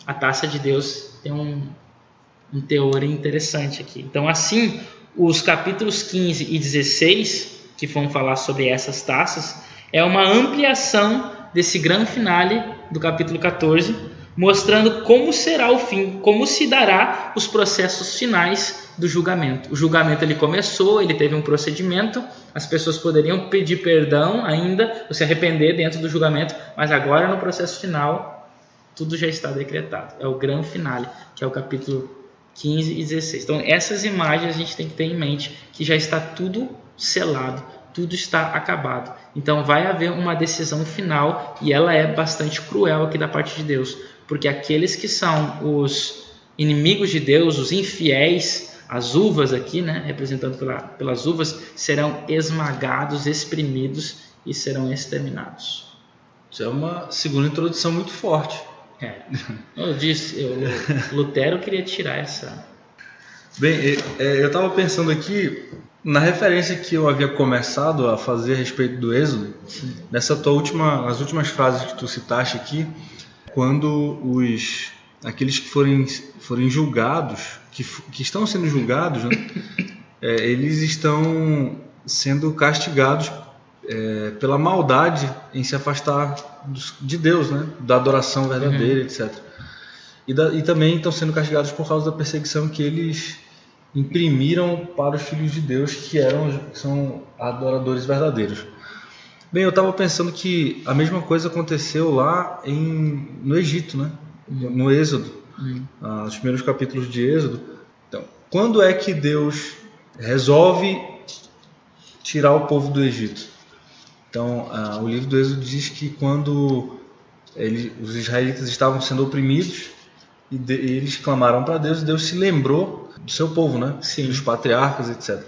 a taça de Deus tem um teor interessante aqui. Então assim, os capítulos 15 e 16, que vão falar sobre essas taças, é uma ampliação desse grande finale do capítulo 14, mostrando como será o fim, como se dará os processos finais do julgamento. O julgamento ele começou, ele teve um procedimento, as pessoas poderiam pedir perdão ainda, ou se arrepender dentro do julgamento, mas agora no processo final, tudo já está decretado. É o grande finale, que é o capítulo 15 e 16. Então essas imagens a gente tem que ter em mente, que já está tudo selado, tudo está acabado. Então vai haver uma decisão final e ela é bastante cruel aqui da parte de Deus, porque aqueles que são os inimigos de Deus, os infiéis, as uvas aqui, né, representando pelas uvas, serão esmagados, exprimidos e serão exterminados. Isso é uma segunda introdução muito forte. Lutero queria tirar essa... Bem, eu estava pensando aqui, Na referência que eu havia começado a fazer a respeito do Êxodo, nas últimas frases que tu citaste aqui, quando aqueles que forem julgados, que estão sendo julgados, né, eles estão sendo castigados pela maldade em se afastar de Deus, né, da adoração verdadeira, etc. E também estão sendo castigados por causa da perseguição que eles imprimiram para os filhos de Deus, que são adoradores verdadeiros. Bem, eu estava pensando que a mesma coisa aconteceu lá no Egito, né? No Êxodo, nos primeiros capítulos de Êxodo. Então, quando é que Deus resolve tirar o povo do Egito? Então, o livro do Êxodo diz que quando os israelitas estavam sendo oprimidos, e eles clamaram para Deus, e Deus se lembrou do seu povo, né? Sim. Dos patriarcas, etc.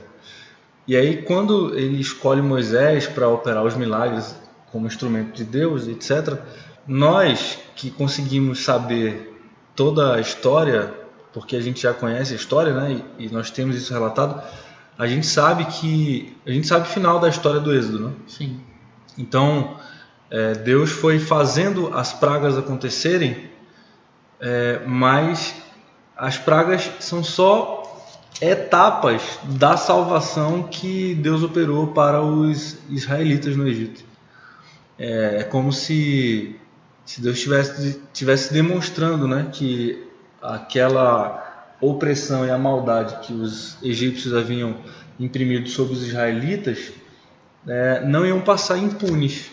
E aí, quando ele escolhe Moisés para operar os milagres como instrumento de Deus, etc., nós que conseguimos saber toda a história, porque a gente já conhece a história, né? E nós temos isso relatado, a gente sabe o final da história do Êxodo, né? Sim. Então, Deus foi fazendo as pragas acontecerem, mas as pragas são só etapas da salvação que Deus operou para os israelitas no Egito. É como se Deus estivesse demonstrando, né, que aquela opressão e a maldade que os egípcios haviam imprimido sobre os israelitas não iam passar impunes.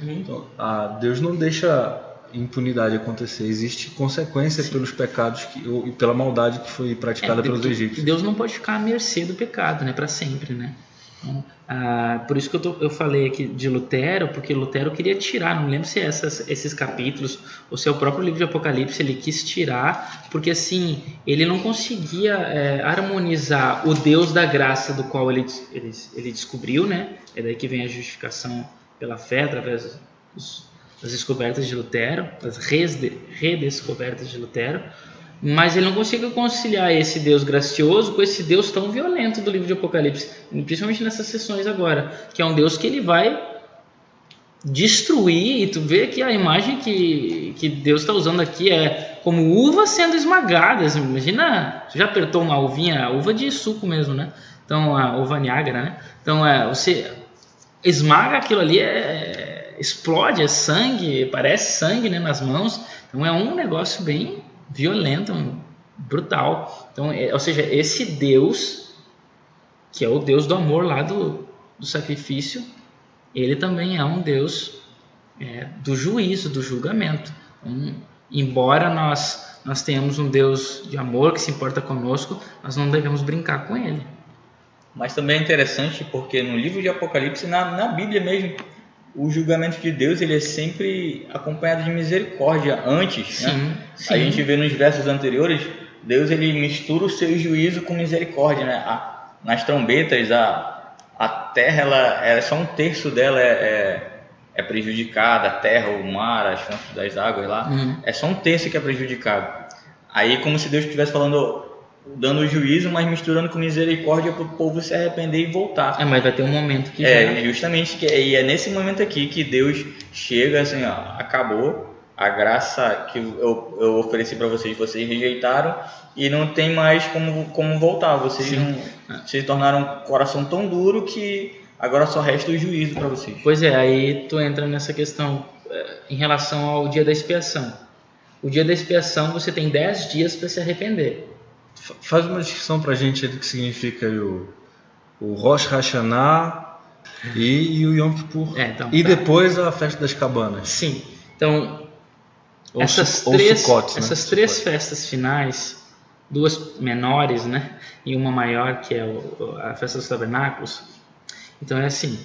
Então, Deus não deixa impunidade acontecer, existe consequência pelos pecados e pela maldade que foi praticada pelos egípcios. Deus não pode ficar à mercê do pecado, né, para sempre, né? Então, por isso que eu falei aqui de Lutero, porque Lutero queria tirar, não lembro se é esses capítulos ou se é o próprio livro de Apocalipse, ele quis tirar, porque assim, ele não conseguia harmonizar o Deus da graça do qual ele descobriu, né? É daí que vem a justificação pela fé, através das descobertas de Lutero, as redescobertas de Lutero, mas ele não conseguiu conciliar esse Deus gracioso com esse Deus tão violento do livro de Apocalipse, principalmente nessas sessões agora, que é um Deus que ele vai destruir, e tu vê que a imagem que Deus está usando aqui é como uvas sendo esmagadas. Imagina, você já apertou uma uvinha, uva de suco mesmo, né? Então, a uva Niágara, né? Então, você esmaga aquilo ali, explode, é sangue, parece sangue, né, nas mãos. Então é um negócio bem violento, brutal. Então, ou seja, esse Deus, que é o Deus do amor lá do sacrifício, ele também é um Deus do juízo, do julgamento. Então, embora nós tenhamos um Deus de amor que se importa conosco, nós não devemos brincar com ele. Mas também é interessante porque no livro de Apocalipse, na Bíblia mesmo, o julgamento de Deus ele é sempre acompanhado de misericórdia antes, né? Sim. A gente vê nos versos anteriores, Deus ele mistura o seu juízo com misericórdia, né? Nas trombetas, a terra, ela só um terço dela é prejudicada, a terra, o mar, as fontes das águas lá, é só um terço que é prejudicado. Aí como se Deus estivesse dando o juízo, mas misturando com misericórdia para o povo se arrepender e voltar. Mas vai ter um momento que justamente, e é nesse momento aqui que Deus chega assim, acabou a graça que eu ofereci para vocês rejeitaram e não tem mais como voltar. Vocês se tornaram um coração tão duro que agora só resta o juízo para vocês. Pois é, aí tu entra nessa questão em relação ao dia da expiação. O dia da expiação você tem 10 dias para se arrepender. Faz uma descrição pra gente do que significa o Rosh Hashanah e o Yom Kippur. Depois a festa das cabanas. Sim. Então, essas três festas finais, duas menores, né? E uma maior, que é a festa dos tabernáculos. Então é assim,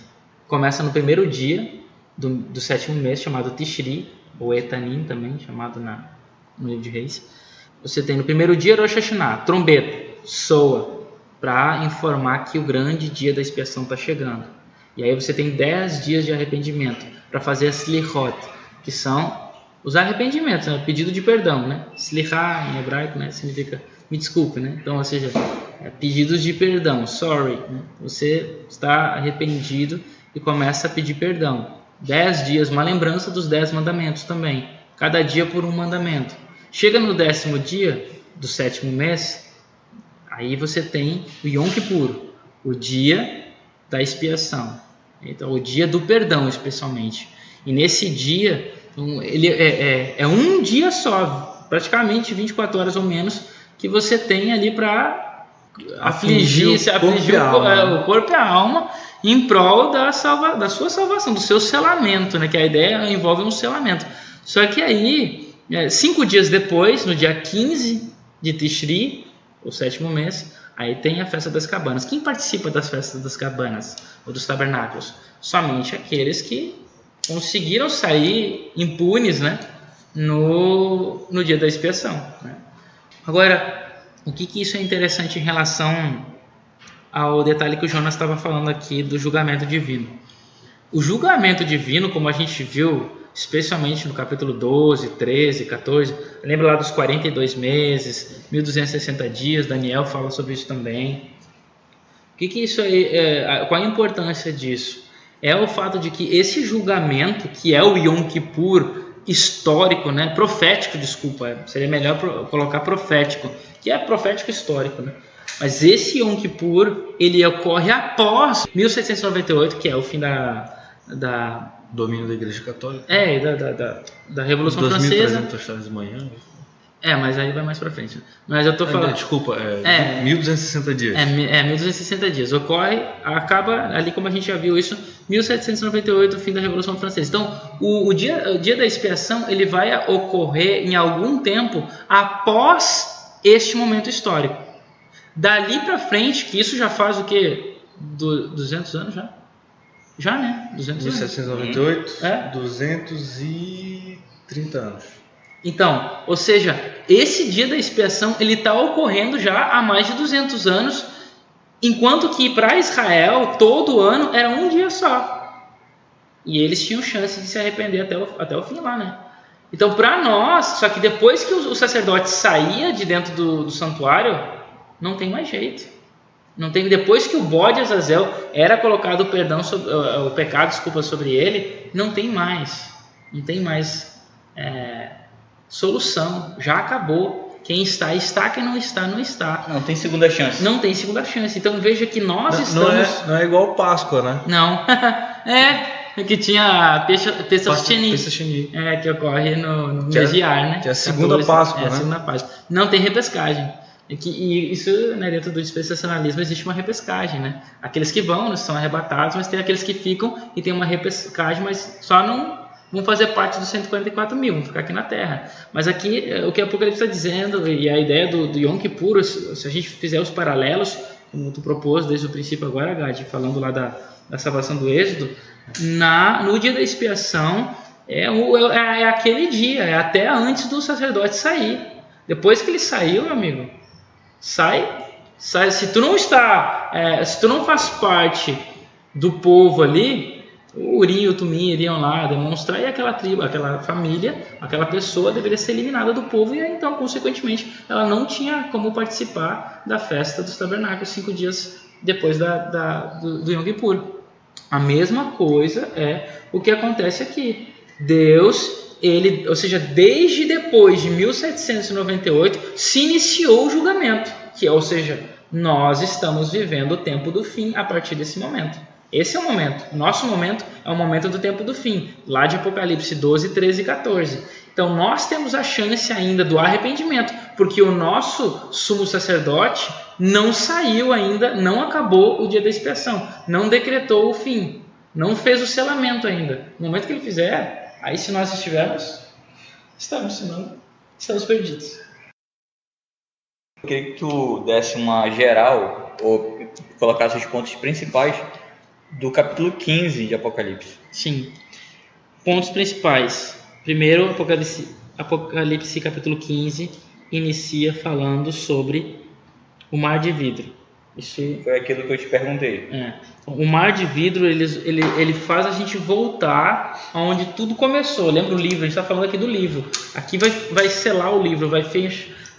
começa no primeiro dia do sétimo mês, chamado Tishri, ou Etanim também, chamado no livro de Reis. Você tem no primeiro dia Rosh Hashanah, trombeta, soa, para informar que o grande dia da expiação está chegando. E aí você tem 10 dias de arrependimento para fazer a Slichot, que são os arrependimentos, pedido de perdão, né? Slichá em hebraico, né, significa me desculpe, né? Então, ou seja, pedidos de perdão, sorry, né? Você está arrependido e começa a pedir perdão. 10 dias, uma lembrança dos 10 mandamentos também, cada dia por um mandamento. Chega no 10º dia do 7º mês, aí você tem o Yom Kippur, o dia da expiação, então, o dia do perdão especialmente. E nesse dia, ele é um dia só, praticamente 24 horas ou menos, que você tem ali para afligir o corpo e a alma em prol da sua salvação, do seu selamento, né? Que a ideia envolve um selamento. Só que aí, 5 dias depois, no dia 15 de Tishri, o 7º mês, aí tem a festa das cabanas. Quem participa das festas das cabanas ou dos tabernáculos? Somente aqueles que conseguiram sair impunes, né, no dia da expiação, né? Agora, o que isso é interessante em relação ao detalhe que o Jonas estava falando aqui do julgamento divino? O julgamento divino, como a gente viu, especialmente no capítulo 12, 13, 14, lembra lá dos 42 meses, 1260 dias, Daniel fala sobre isso também. O que isso aí, qual a importância disso? É o fato de que esse julgamento, que é o Yom Kippur histórico, né, profético, desculpa, seria melhor colocar profético, que é profético histórico, né? Mas esse Yom Kippur, ele ocorre após 1798, que é o fim da domínio da Igreja Católica. Da Revolução Francesa. 2.300 de manhã. Mas aí vai mais pra frente. Mas eu tô falando... Desculpa, 1260 dias. 1260 dias. Acaba ali, como a gente já viu isso, 1798, o fim da Revolução Francesa. Então, o dia da expiação, ele vai ocorrer em algum tempo após este momento histórico. Dali pra frente, que isso já faz o quê? 200 anos já? Já, né? 200 anos. 1798, 230 anos. Então, ou seja, esse dia da expiação ele está ocorrendo já há mais de 200 anos, enquanto que para Israel todo ano era um dia só. E eles tinham chance de se arrepender até o fim lá, né? Então, para nós, só que depois que o sacerdote saía de dentro do santuário, não tem mais jeito. Não tem, depois que o bode Azazel era colocado o pecado sobre ele, não tem mais solução, já acabou. Quem está, quem não está, não está. Não tem segunda chance. Não tem segunda chance. Então veja que nós estamos... Não é igual Páscoa, né? Não. Que tinha Pesach Sheni, que ocorre no Megiar, né? Que é a segunda Páscoa, né? A segunda Páscoa. Não tem repescagem. E isso, né, dentro do dispensacionalismo existe uma repescagem, né? Aqueles que vão são arrebatados, mas tem aqueles que ficam e tem uma repescagem, mas só não vão fazer parte dos 144 mil, vão ficar aqui na Terra. Mas aqui, o que o Apocalipse está dizendo, e a ideia do Yom Kippur, se a gente fizer os paralelos, como tu propôs desde o princípio agora, Gadi, falando lá da salvação do Êxodo, no dia da expiação, é aquele dia, é até antes do sacerdote sair. Depois que ele saiu, meu amigo, sai. Se tu não se tu não faz parte do povo ali, o Urim e o Tumim iriam lá demonstrar, e aquela tribo, aquela família, aquela pessoa deveria ser eliminada do povo, e então, consequentemente, ela não tinha como participar da festa dos tabernáculos 5 dias depois do Yom Kippur. A mesma coisa é o que acontece aqui. Deus, ou seja, desde depois de 1798, se iniciou o julgamento, ou seja, nós estamos vivendo o tempo do fim a partir desse momento. Esse é o momento. O nosso momento é o momento do tempo do fim, lá de Apocalipse 12, 13 e 14. Então nós temos a chance ainda do arrependimento, porque o nosso sumo sacerdote não saiu ainda, não acabou o dia da expiação, não decretou o fim, não fez o selamento ainda. No momento que ele fizer, aí se nós estivermos, senão estamos perdidos. Eu queria que tu desse uma geral, ou colocasse os pontos principais do capítulo 15 de Apocalipse. Sim. Pontos principais. Primeiro, Apocalipse capítulo 15 inicia falando sobre o mar de vidro. Isso foi aquilo que eu te perguntei. O mar de vidro, ele faz a gente voltar aonde tudo começou. Lembra o livro? A gente está falando aqui do livro. Aqui vai selar o livro, vai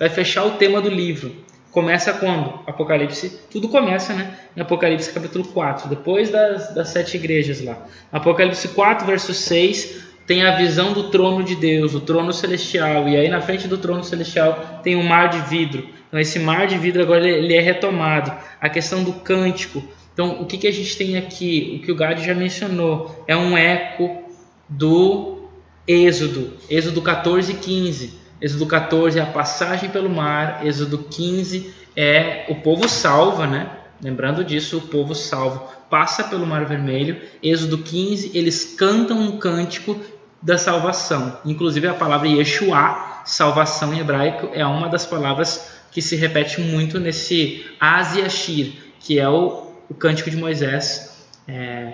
fechar o tema do livro. começa quando? Apocalipse, tudo começa, né? Em Apocalipse capítulo 4, depois das 7 igrejas lá. Apocalipse 4, verso 6, tem a visão do trono de Deus, o trono celestial, e aí na frente do trono celestial tem um mar de vidro. Então esse mar de vidro agora ele é retomado. A questão do cântico. Então o que a gente tem aqui? O que o Gade já mencionou, é um eco do Êxodo 14 e 15. Êxodo 14 é a passagem pelo mar, Êxodo 15 é o povo salva, né? Lembrando disso, o povo salvo passa pelo Mar Vermelho. Êxodo 15, eles cantam um cântico da salvação. Inclusive a palavra Yeshua, salvação em hebraico, é uma das palavras que se repete muito nesse Az Yashir, que é o cântico de Moisés,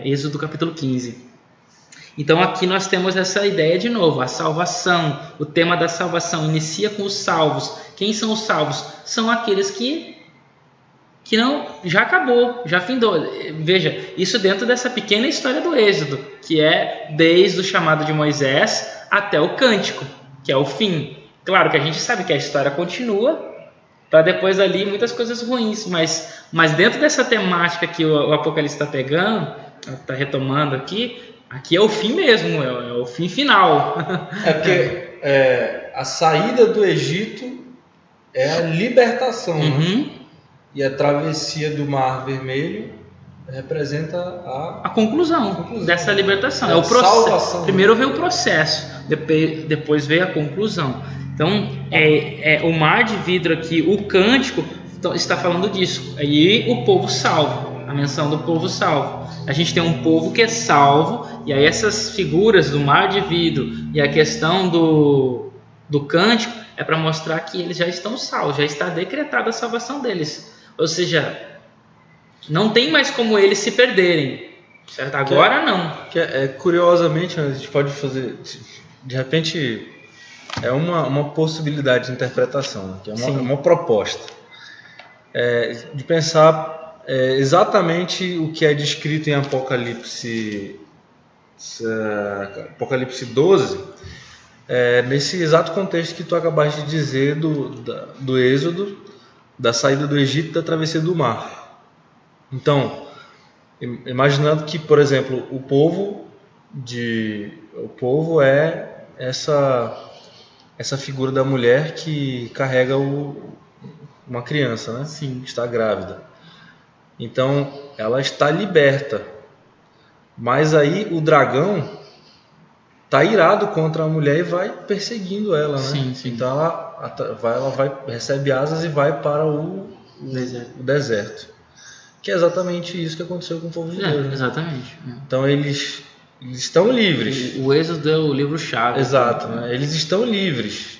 Êxodo capítulo 15. Então aqui nós temos essa ideia de novo, a salvação, o tema da salvação inicia com os salvos. Quem são os salvos? São aqueles que não, já acabou, já findou. Veja, isso dentro dessa pequena história do Êxodo, que é desde o chamado de Moisés até o cântico, que é o fim. Claro que a gente sabe que a história continua, para depois ali muitas coisas ruins, mas dentro dessa temática que o Apocalipse está pegando, está retomando aqui é o fim mesmo, é o fim final. É porque a saída do Egito é a libertação, né? E a travessia do Mar Vermelho representa a conclusão dessa libertação. É o processo. Salvação. Primeiro veio o processo, depois veio a conclusão. Então, o mar de vidro aqui, o cântico está falando disso. Aí o povo salvo, a menção do povo salvo. A gente tem um povo que é salvo, e aí essas figuras do mar de vidro e a questão do cântico é para mostrar que eles já estão salvos, já está decretada a salvação deles. Ou seja, não tem mais como eles se perderem, certo? Agora não. Curiosamente, a gente pode fazer, de repente, é uma possibilidade de interpretação, que é uma proposta, de pensar exatamente o que é descrito em Apocalipse 12, nesse exato contexto que tu acabaste de dizer do Êxodo, da saída do Egito e da travessia do mar. Então, imaginando que, por exemplo, o povo é essa figura da mulher que carrega uma criança, né? Sim. Que está grávida. Então, ela está liberta. Mas aí o dragão está irado contra a mulher e vai perseguindo ela, né? Sim. Então ela recebe asas e vai para o deserto. Que é exatamente isso que aconteceu com o povo de Deus. Né? Exatamente. Então eles estão livres. O Êxodo é o livro-chave. Exato, né? Eles estão livres.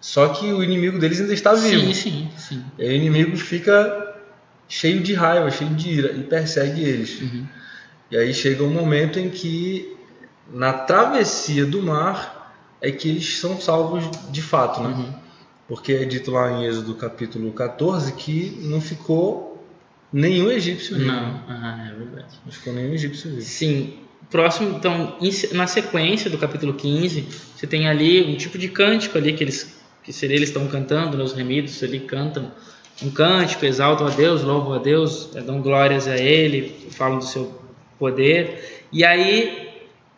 Só que o inimigo deles ainda está vivo. Sim. E o inimigo fica cheio de raiva, cheio de ira e persegue eles. E aí chega um momento em que na travessia do mar é que eles são salvos de fato, né? Porque é dito lá em Êxodo capítulo 14 que não ficou nenhum egípcio vivo. Não, é verdade. Não ficou nenhum egípcio vivo. Sim. Próximo, então, na sequência do capítulo 15, você tem ali um tipo de cântico ali que eles estão cantando, né? Os remidos ali cantam um cântico, exaltam a Deus, louvam a Deus, dão glórias a Ele, falam do seu poder. E aí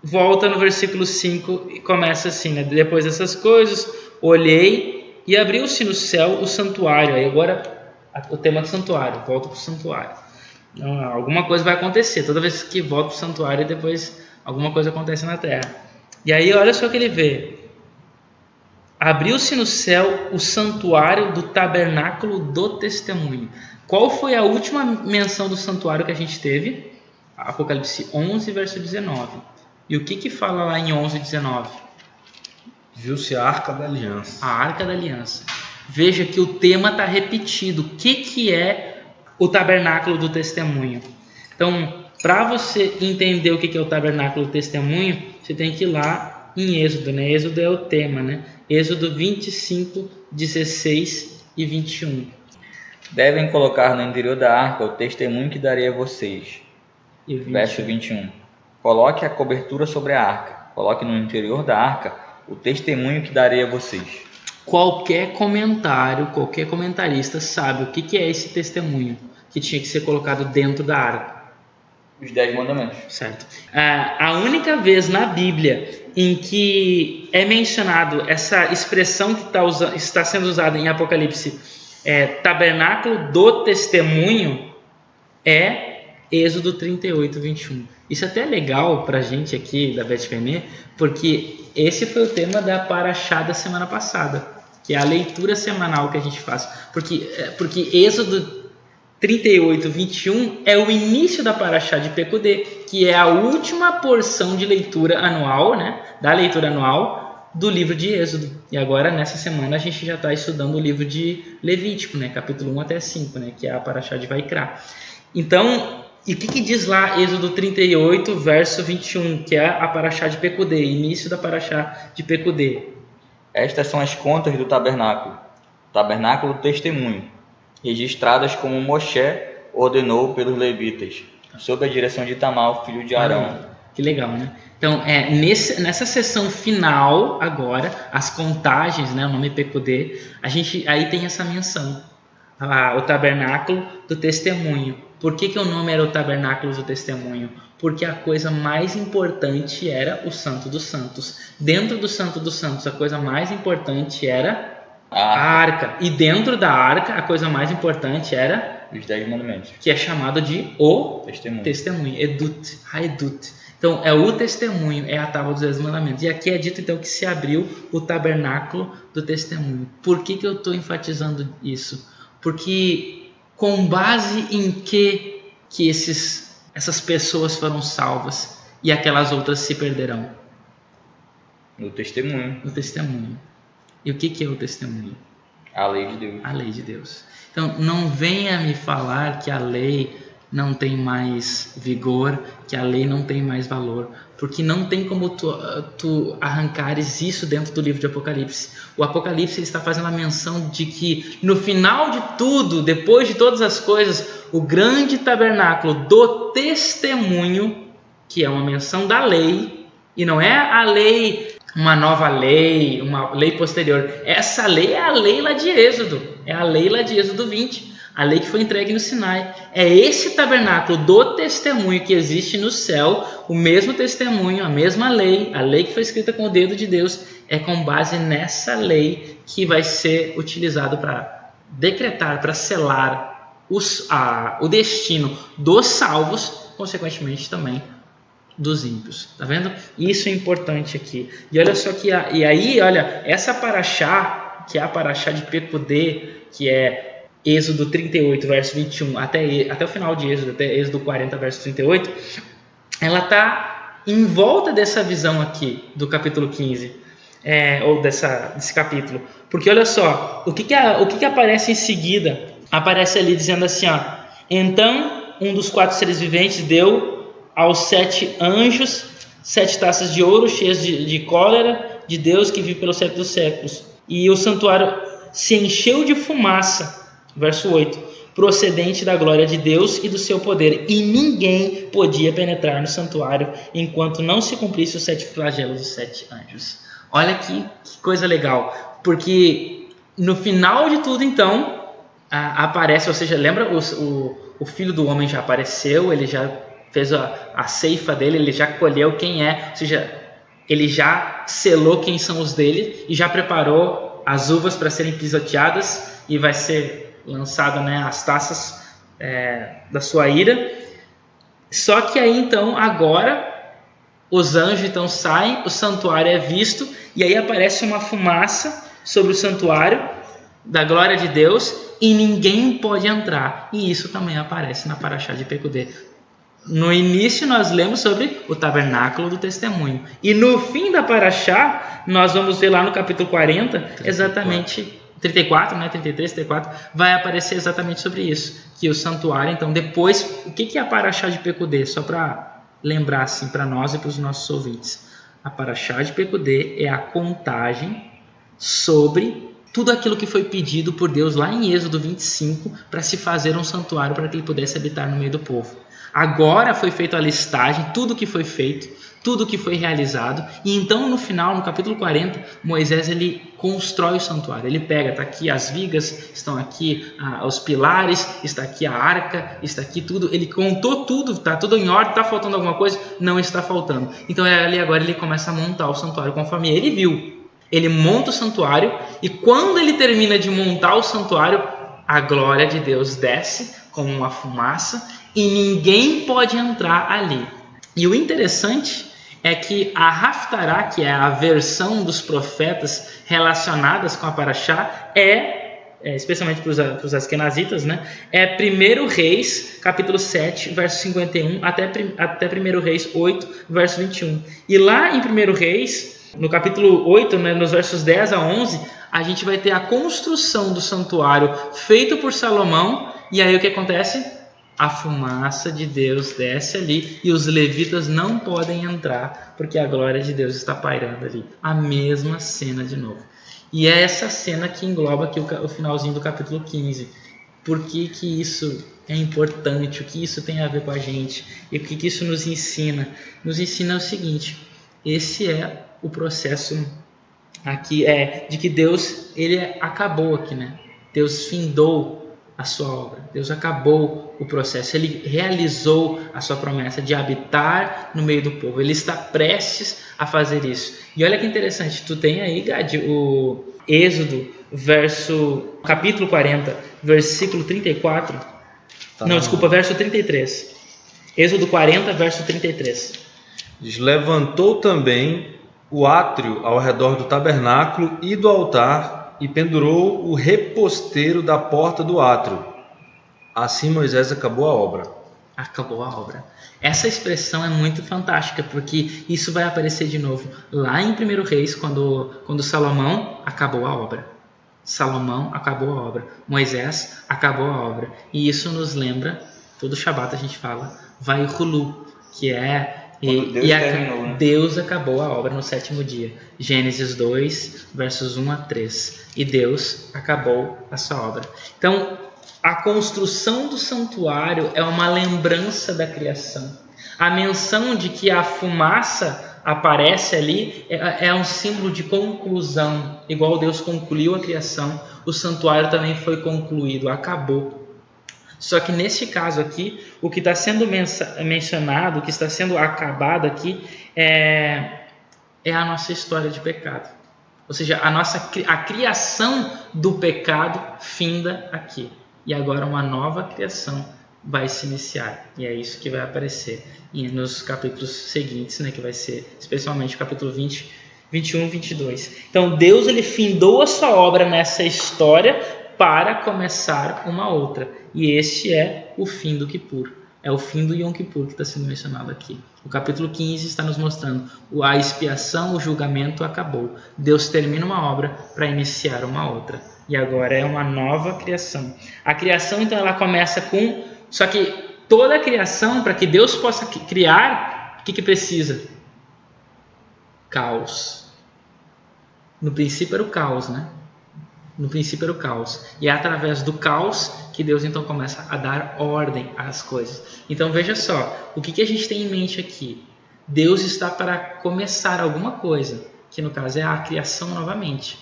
volta no versículo 5 e começa assim, né? Depois dessas coisas, olhei e abriu-se no céu o santuário. Aí agora o tema do santuário, volta para o santuário. Então, alguma coisa vai acontecer. Toda vez que volta para o santuário, depois alguma coisa acontece na terra. E aí olha só o que ele vê. Abriu-se no céu o santuário do tabernáculo do testemunho. Qual foi a última menção do santuário que a gente teve? Apocalipse 11, verso 19. E o que fala lá em 11, 19? Viu-se a Arca da Aliança. A Arca da Aliança. Veja que o tema está repetido. O que é o tabernáculo do testemunho? Então, para você entender o que é o tabernáculo do testemunho, você tem que ir lá em Êxodo, né? Êxodo é o tema, né? Êxodo 25, 16 e 21. Devem colocar no interior da arca o testemunho que darei a vocês. Verso 21. Coloque a cobertura sobre a arca. Coloque no interior da arca o testemunho que darei a vocês. qualquer comentarista sabe o que é esse testemunho que tinha que ser colocado dentro da arca. Os 10 mandamentos. Certo. A única vez na Bíblia em que é mencionado essa expressão que está sendo usada em Apocalipse, tabernáculo do testemunho, é Êxodo 38, 21. Isso até é legal para a gente aqui da Bet PME, porque esse foi o tema da Parashá da semana passada, que é a leitura semanal que a gente faz. Porque Êxodo 38, 21 é o início da Parashá de Pekudê, que é a última porção de leitura anual, né, da leitura anual do livro de Êxodo. E agora, nessa semana, a gente já está estudando o livro de Levítico, né, capítulo 1 até 5, né, que é a Parashá de Vaikra. Então, e o que diz lá Êxodo 38, verso 21, que é a Parashá de Pekudê, início da Parashá de Pekudê? Estas são as contas do tabernáculo do testemunho, registradas como Moshe ordenou pelos levitas, sob a direção de Itamar, filho de Arão. Que legal, né? Então, nessa sessão final, agora, as contagens, né, o nome Pekudê, aí tem essa menção, o tabernáculo do testemunho. Por que o nome era o tabernáculo do testemunho? Porque a coisa mais importante era o Santo dos Santos. Dentro do Santo dos Santos, a coisa mais importante era a arca. E dentro da arca, a coisa mais importante era os 10 mandamentos, que é chamado de o testemunho. Edut, Haedut. Então, é o testemunho, é a tábua dos 10 mandamentos. E aqui é dito, então, que se abriu o tabernáculo do testemunho. Por que eu estou enfatizando isso? Porque com base em que essas pessoas foram salvas e aquelas outras se perderão? No testemunho. No testemunho. E o que é o testemunho? A lei de Deus. A lei de Deus. Então, não venha me falar que a lei não tem mais vigor, que a lei não tem mais valor, porque não tem como tu arrancares isso dentro do livro de Apocalipse. O Apocalipse está fazendo a menção de que no final de tudo, depois de todas as coisas, o grande tabernáculo do testemunho, que é uma menção da lei, e não é a lei, uma nova lei, uma lei posterior. Essa lei é a lei lá de Êxodo, é a lei lá de Êxodo 20. A lei que foi entregue no Sinai. É esse tabernáculo do testemunho que existe no céu, o mesmo testemunho, a mesma lei, a lei que foi escrita com o dedo de Deus, é com base nessa lei que vai ser utilizado para decretar, para selar o destino dos salvos, consequentemente também dos ímpios. Tá vendo? Isso é importante aqui. E olha só que essa Parashá, que é a Parashá de Pekudê, que é Êxodo 38, verso 21, até o final de Êxodo, até Êxodo 40, verso 38, ela está em volta dessa visão aqui do capítulo 15, ou desse capítulo. Porque olha só, o que aparece em seguida? Aparece ali dizendo assim, então um dos 4 seres viventes deu aos 7 anjos 7 taças de ouro cheias de cólera de Deus que vive pelo século dos séculos. E o santuário se encheu de fumaça. Verso 8, procedente da glória de Deus e do seu poder, e ninguém podia penetrar no santuário enquanto não se cumprisse os 7 flagelos dos 7 anjos. Olha que coisa legal, porque no final de tudo, então, aparece, ou seja, lembra o Filho do Homem já apareceu, ele já fez a ceifa dele, ele já colheu quem é, ou seja, ele já selou quem são os dele e já preparou as uvas para serem pisoteadas e vai ser lançada, né, as taças da sua ira. Só que aí então agora os anjos então saem, o santuário é visto e aí aparece uma fumaça sobre o santuário da glória de Deus e ninguém pode entrar. E isso também aparece na Parashá de Pekudê. No início nós lemos sobre o tabernáculo do testemunho e no fim da Parashá nós vamos ver lá no capítulo 40 exatamente 34, né, 33, 34, vai aparecer exatamente sobre isso, que o santuário, então, depois, o que é a Parashá de Pekudê? Só para lembrar, assim, para nós e para os nossos ouvintes. A Parashá de Pekudê é a contagem sobre tudo aquilo que foi pedido por Deus lá em Êxodo 25 para se fazer um santuário para que ele pudesse habitar no meio do povo. Agora foi feita a listagem, tudo que foi feito, tudo que foi realizado. E então no final, no capítulo 40, Moisés ele constrói o santuário. Ele pega, está aqui as vigas, estão aqui os pilares, está aqui a arca, está aqui tudo. Ele contou tudo, está tudo em ordem, está faltando alguma coisa? Não está faltando. Então ali agora ele começa a montar o santuário conforme ele viu. Ele monta o santuário e quando ele termina de montar o santuário, a glória de Deus desce como uma fumaça e ninguém pode entrar ali. E o interessante é que a Haftará, que é a versão dos profetas relacionadas com a Paraxá, especialmente para os askenazitas, né? É 1 Reis, capítulo 7, verso 51, até 1 Reis 8, verso 21. E lá em 1 Reis, no capítulo 8, né, nos versos 10 a 11, a gente vai ter a construção do santuário feito por Salomão. E aí o que acontece? A fumaça de Deus desce ali e os levitas não podem entrar porque a glória de Deus está pairando ali. A mesma cena de novo. E é essa cena que engloba aqui o finalzinho do capítulo 15. Por que isso é importante? O que isso tem a ver com a gente? E o que isso nos ensina? Nos ensina o seguinte: esse é o processo aqui, de que Deus ele acabou aqui, né? Deus findou a sua obra. Deus acabou o processo. Ele realizou a sua promessa de habitar no meio do povo. Ele está prestes a fazer isso. E olha que interessante, tu tem aí, Gad, o Êxodo, capítulo 40, versículo 34. Verso 33. Êxodo 40, verso 33. Diz: levantou também o átrio ao redor do tabernáculo e do altar, e pendurou o reposteiro da porta do átrio. Assim Moisés acabou a obra. Acabou a obra. Essa expressão é muito fantástica, porque isso vai aparecer de novo lá em 1 Reis, quando Salomão acabou a obra. Salomão acabou a obra. Moisés acabou a obra. E isso nos lembra, todo Shabat a gente fala, Vayihulu, que é... Deus acabou a obra no 7º dia. Gênesis 2, versos 1 a 3. E Deus acabou a sua obra. Então, a construção do santuário é uma lembrança da criação. A menção de que a fumaça aparece ali é um símbolo de conclusão. Igual Deus concluiu a criação, o santuário também foi concluído, acabou. Só que nesse caso aqui, o que está sendo mencionado, o que está sendo acabado aqui, é a nossa história de pecado. Ou seja, a criação do pecado finda aqui. E agora uma nova criação vai se iniciar. E é isso que vai aparecer nos capítulos seguintes, né, que vai ser especialmente o capítulo 20, 21 e 22. Então Deus ele findou a sua obra nessa história para começar uma outra. E este é o fim do Kippur. É o fim do Yom Kippur que está sendo mencionado aqui. O capítulo 15 está nos mostrando a expiação, o julgamento acabou. Deus termina uma obra para iniciar uma outra. E agora é uma nova criação. A criação, então, ela começa com... Só que toda a criação, para que Deus possa criar, o que precisa? Caos. No princípio era o caos, né? No princípio era o caos. E é através do caos que Deus então começa a dar ordem às coisas. Então veja só, o que a gente tem em mente aqui? Deus está para começar alguma coisa, que no caso é a criação novamente.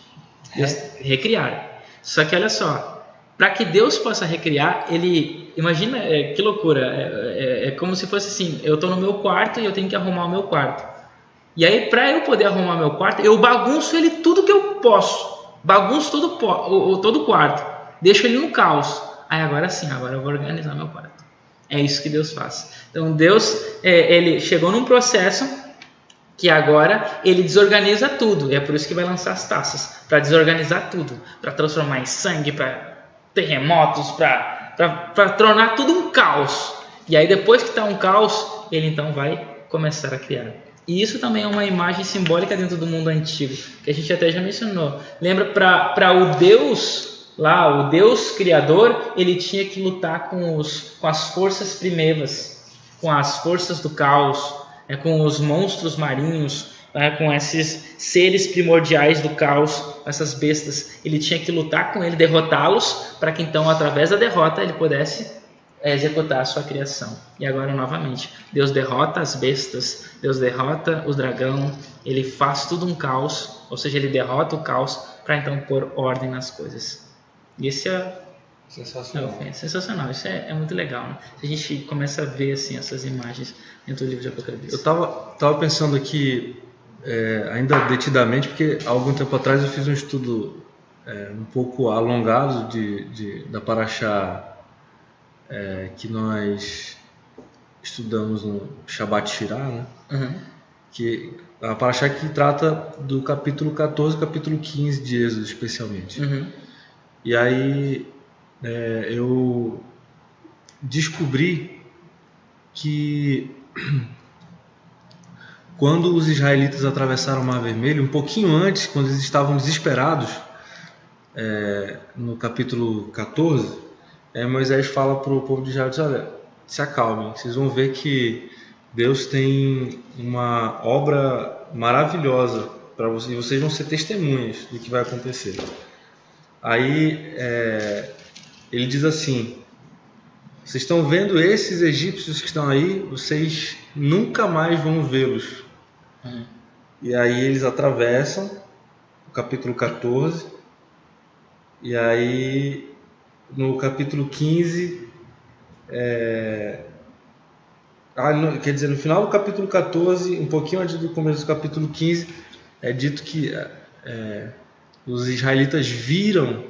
Recriar. Só que olha só, para que Deus possa recriar, ele... Imagina, que loucura, é como se fosse assim, eu estou no meu quarto e eu tenho que arrumar o meu quarto. E aí para eu poder arrumar meu quarto, eu bagunço ele tudo que eu posso. Bagunço todo o quarto, deixo ele no caos. Aí agora sim, agora eu vou organizar meu quarto. É isso que Deus faz. Então Deus, ele chegou num processo que agora ele desorganiza tudo. E é por isso que vai lançar as taças, para desorganizar tudo, para transformar em sangue, para terremotos, para tornar tudo um caos. E aí depois que está um caos, ele então vai começar a criar. E isso também é uma imagem simbólica dentro do mundo antigo, que a gente até já mencionou. Lembra, para o Deus, lá, o Deus Criador, ele tinha que lutar com as forças primevas, com as forças do caos, com os monstros marinhos, com esses seres primordiais do caos, essas bestas. Ele tinha que lutar com ele, derrotá-los, para que então, através da derrota, ele pudesse executar a sua criação. E agora novamente, Deus derrota as bestas, Deus derrota o dragão, ele faz tudo um caos, ou seja, ele derrota o caos para então pôr ordem nas coisas. E esse é sensacional, isso é muito legal, né? A gente começa a ver assim, essas imagens dentro do livro de Apocalipse. Eu tava pensando aqui, ainda detidamente, porque há algum tempo atrás eu fiz um estudo um pouco alongado da Parashá que nós estudamos no Shabbat Shirah, né? Uhum. Que a Parashá que trata do capítulo 14 e capítulo 15 de Êxodo, especialmente. Uhum. E aí eu descobri que quando os israelitas atravessaram o Mar Vermelho, um pouquinho antes, quando eles estavam desesperados, no capítulo 14, Moisés fala para o povo de Israel, diz, olha, se acalmem, vocês vão ver que Deus tem uma obra maravilhosa para vocês, e vocês vão ser testemunhas do que vai acontecer. Aí ele diz assim, vocês estão vendo esses egípcios que estão aí, vocês nunca mais vão vê-los. E aí eles atravessam o capítulo 14, e aí no capítulo 15, quer dizer, no final do capítulo 14, um pouquinho antes do começo do capítulo 15, é dito que os israelitas viram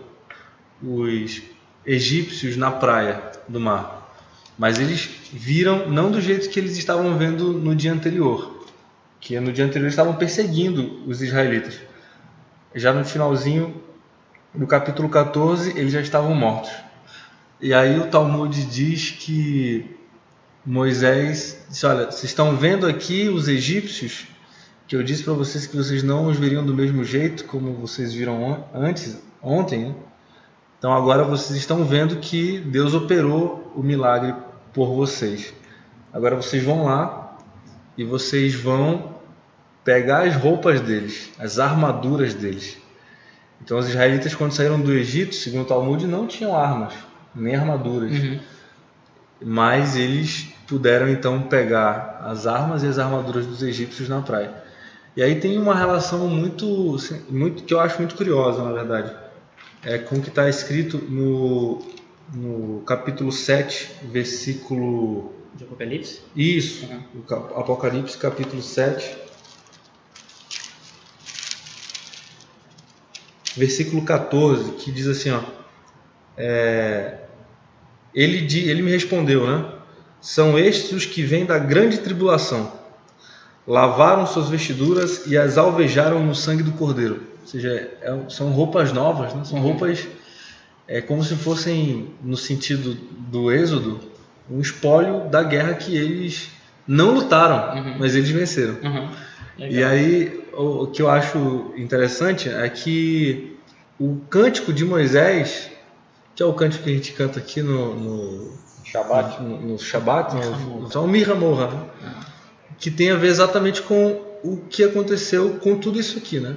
os egípcios na praia do mar, mas eles viram não do jeito que eles estavam vendo no dia anterior, que no dia anterior eles estavam perseguindo os israelitas. Já no finalzinho do capítulo 14 eles já estavam mortos. E aí o Talmud diz que Moisés disse, olha, vocês estão vendo aqui os egípcios que eu disse para vocês que vocês não os veriam do mesmo jeito como vocês viram ontem, né? Então agora vocês estão vendo que Deus operou o milagre por vocês. Agora vocês vão lá e vocês vão pegar as roupas deles, as armaduras deles. Então os israelitas, quando saíram do Egito, segundo o Talmud, não tinham armas, nem armaduras. Uhum. Mas eles puderam então pegar as armas e as armaduras dos egípcios na praia. E aí tem uma relação muito que eu acho muito curiosa, na verdade. Com o que está escrito no capítulo 7, versículo... De Apocalipse? Isso, Uhum. Apocalipse capítulo 7, versículo 14, que diz assim, ó, ele me respondeu, né? São estes os que vêm da grande tribulação, lavaram suas vestiduras e as alvejaram no sangue do Cordeiro. Ou seja, são roupas novas, né? São roupas como se fossem, no sentido do Êxodo, um espólio da guerra que eles não lutaram, mas eles venceram. Uhum. E aí, o que eu acho interessante é que o cântico de Moisés, que é o cântico que a gente canta aqui no Shabbat, no Salmi Hamorra, né? Que tem a ver exatamente com o que aconteceu com tudo isso aqui, né?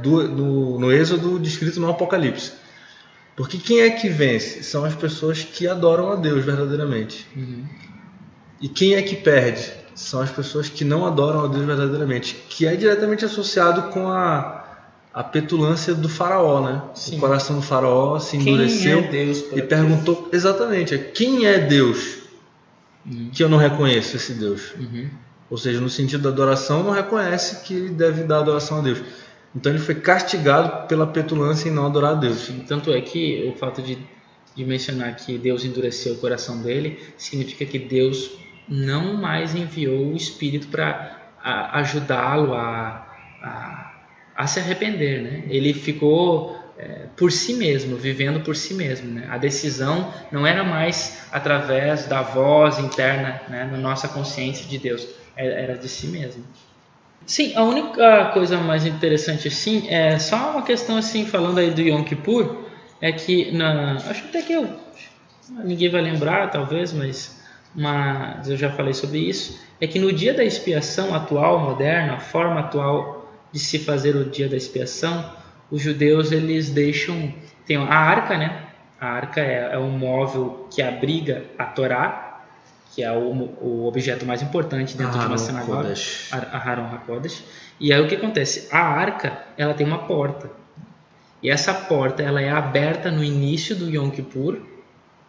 No Êxodo descrito no Apocalipse. Porque quem é que vence? São as pessoas que adoram a Deus verdadeiramente. Uhum. E quem é que perde? São as pessoas que não adoram a Deus verdadeiramente, que é diretamente associado com a petulância do faraó, né? Sim. O coração do faraó se endureceu e perguntou exatamente, quem é Deus que eu não reconheço esse Deus? Uhum. Ou seja, no sentido da adoração, não reconhece que ele deve dar adoração a Deus. Então ele foi castigado pela petulância em não adorar a Deus. Sim, tanto é que o fato de mencionar que Deus endureceu o coração dele, significa que Deus não mais enviou o Espírito para ajudá-lo a se arrepender, né? Ele ficou por si mesmo, vivendo por si mesmo, né? A decisão não era mais através da voz interna, né, na nossa consciência de Deus, era de si mesmo. Sim, a única coisa mais interessante assim é só uma questão assim, falando aí do Yom Kippur, é que acho até que ninguém vai lembrar talvez, mas eu já falei sobre isso, é que no dia da expiação atual, moderna, a forma atual de se fazer o dia da expiação, os judeus eles tem a arca, né? A arca é um móvel que abriga a Torá, que é o objeto mais importante dentro de uma sinagoga, Aharon HaKodesh. E aí o que acontece? A arca, ela tem uma porta. E essa porta, ela é aberta no início do Yom Kippur,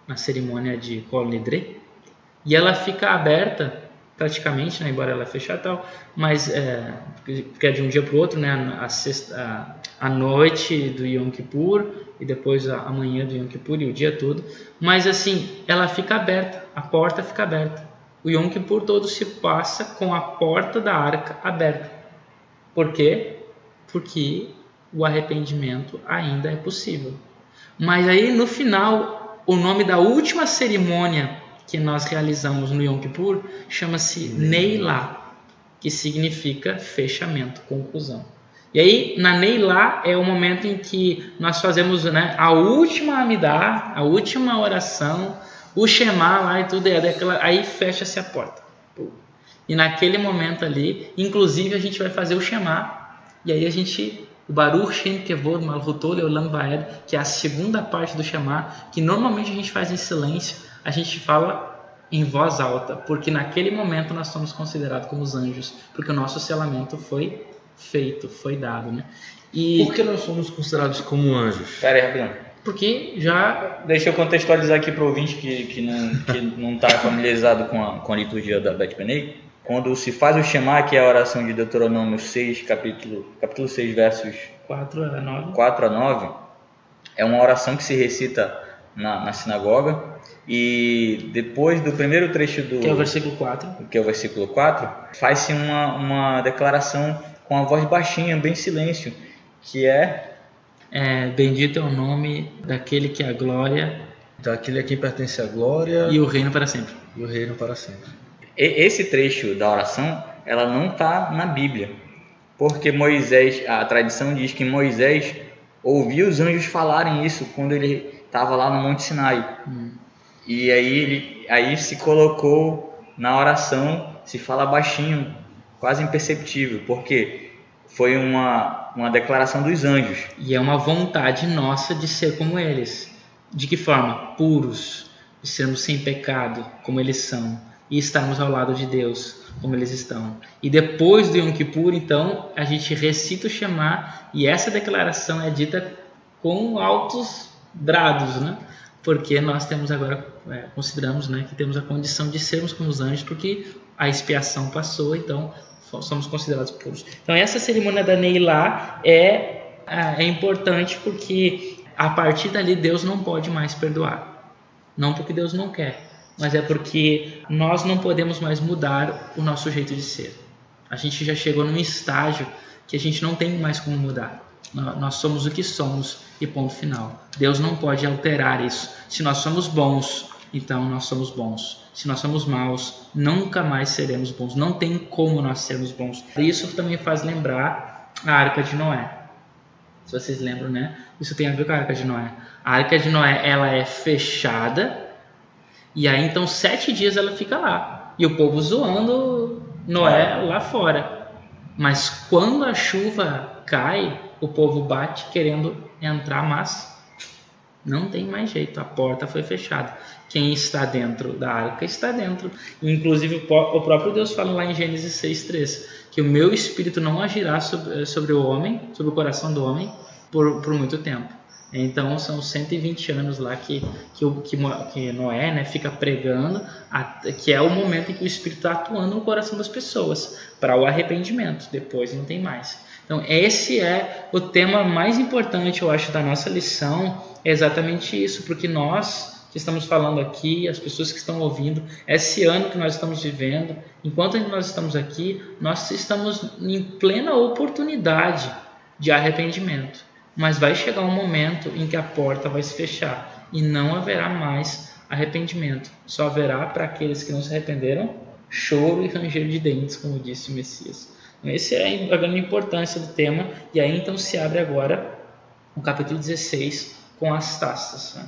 na cerimônia de Kol Nidre, e ela fica aberta praticamente, né, embora ela fechada e tal, mas porque é de um dia para o outro, né, a noite do Yom Kippur e depois a manhã do Yom Kippur e o dia todo, mas assim, ela fica aberta, a porta fica aberta. O Yom Kippur todo se passa com a porta da arca aberta. Por quê? Porque o arrependimento ainda é possível. Mas aí no final, o nome da última cerimônia que nós realizamos no Yom Kippur chama-se Neilá, que significa fechamento, conclusão. E aí, na Neilá é o momento em que nós fazemos, né, a última Amidá, a última oração, o Shema lá e tudo, aí fecha-se a porta. E naquele momento ali, inclusive, a gente vai fazer o Shema, e aí o Baruch Shem Kevod Malchuto Leolam Vaed, que é a segunda parte do Shema, que normalmente a gente faz em silêncio, a gente fala em voz alta, porque naquele momento nós somos considerados como os anjos, porque o nosso selamento foi feito, foi dado, né? E por que nós somos considerados como anjos? Pera aí, rapidão. Porque já... Deixa eu contextualizar aqui para o ouvinte que não está familiarizado com a liturgia da Bet Benei. Quando se faz o Shema, que é a oração de Deuteronômio 6, capítulo 6, versos 4 a 9, é uma oração que se recita na sinagoga, e depois do primeiro trecho que é o versículo 4, faz-se uma declaração com a voz baixinha, bem silêncio, que bendito é o nome daquele que é a glória, daquele a quem pertence a glória e o reino para sempre. Esse trecho da oração, ela não está na Bíblia, porque Moisés, a tradição diz que Moisés ouviu os anjos falarem isso quando ele estava lá no Monte Sinai. E aí se colocou na oração, se fala baixinho, quase imperceptível, porque foi uma declaração dos anjos. E é uma vontade nossa de ser como eles. De que forma? Puros, de sermos sem pecado, como eles são, e estarmos ao lado de Deus, como eles estão. E depois do Yom Kippur, então, a gente recita o Shema, e essa declaração é dita com altos brados, né? Porque nós temos agora, consideramos, né, que temos a condição de sermos como os anjos, porque a expiação passou, então somos considerados puros. Então essa cerimônia da Neilá é importante porque a partir dali Deus não pode mais perdoar. Não porque Deus não quer, mas é porque nós não podemos mais mudar o nosso jeito de ser. A gente já chegou num estágio que a gente não tem mais como mudar. Nós somos o que somos e ponto final. Deus não pode alterar isso. Se nós somos bons, então nós somos bons. Se nós somos maus, nunca mais seremos bons. Não tem como nós sermos bons. Isso também faz lembrar a Arca de Noé. Se vocês lembram, né? Isso tem a ver com a Arca de Noé. A Arca de Noé, ela é fechada, e aí então 7 dias ela fica lá. E o povo zoando Noé lá fora. Mas quando a chuva cai, o povo bate querendo entrar, mas não tem mais jeito, a porta foi fechada. Quem está dentro da arca está dentro. Inclusive o próprio Deus fala lá em Gênesis 6:3, que o meu espírito não agirá sobre o homem, sobre o coração do homem, por muito tempo. Então são 120 anos lá que Noé, né, fica pregando, que é o momento em que o Espírito está atuando no coração das pessoas para o arrependimento. Depois não tem mais. Então esse é o tema mais importante, eu acho, da nossa lição, é exatamente isso, porque nós que estamos falando aqui, as pessoas que estão ouvindo, esse ano que nós estamos vivendo, enquanto nós estamos aqui, nós estamos em plena oportunidade de arrependimento. Mas vai chegar um momento em que a porta vai se fechar e não haverá mais arrependimento. Só haverá para aqueles que não se arrependeram choro e ranger de dentes, como disse o Messias. Essa é a grande importância do tema. E aí então se abre agora o capítulo 16 com as taças.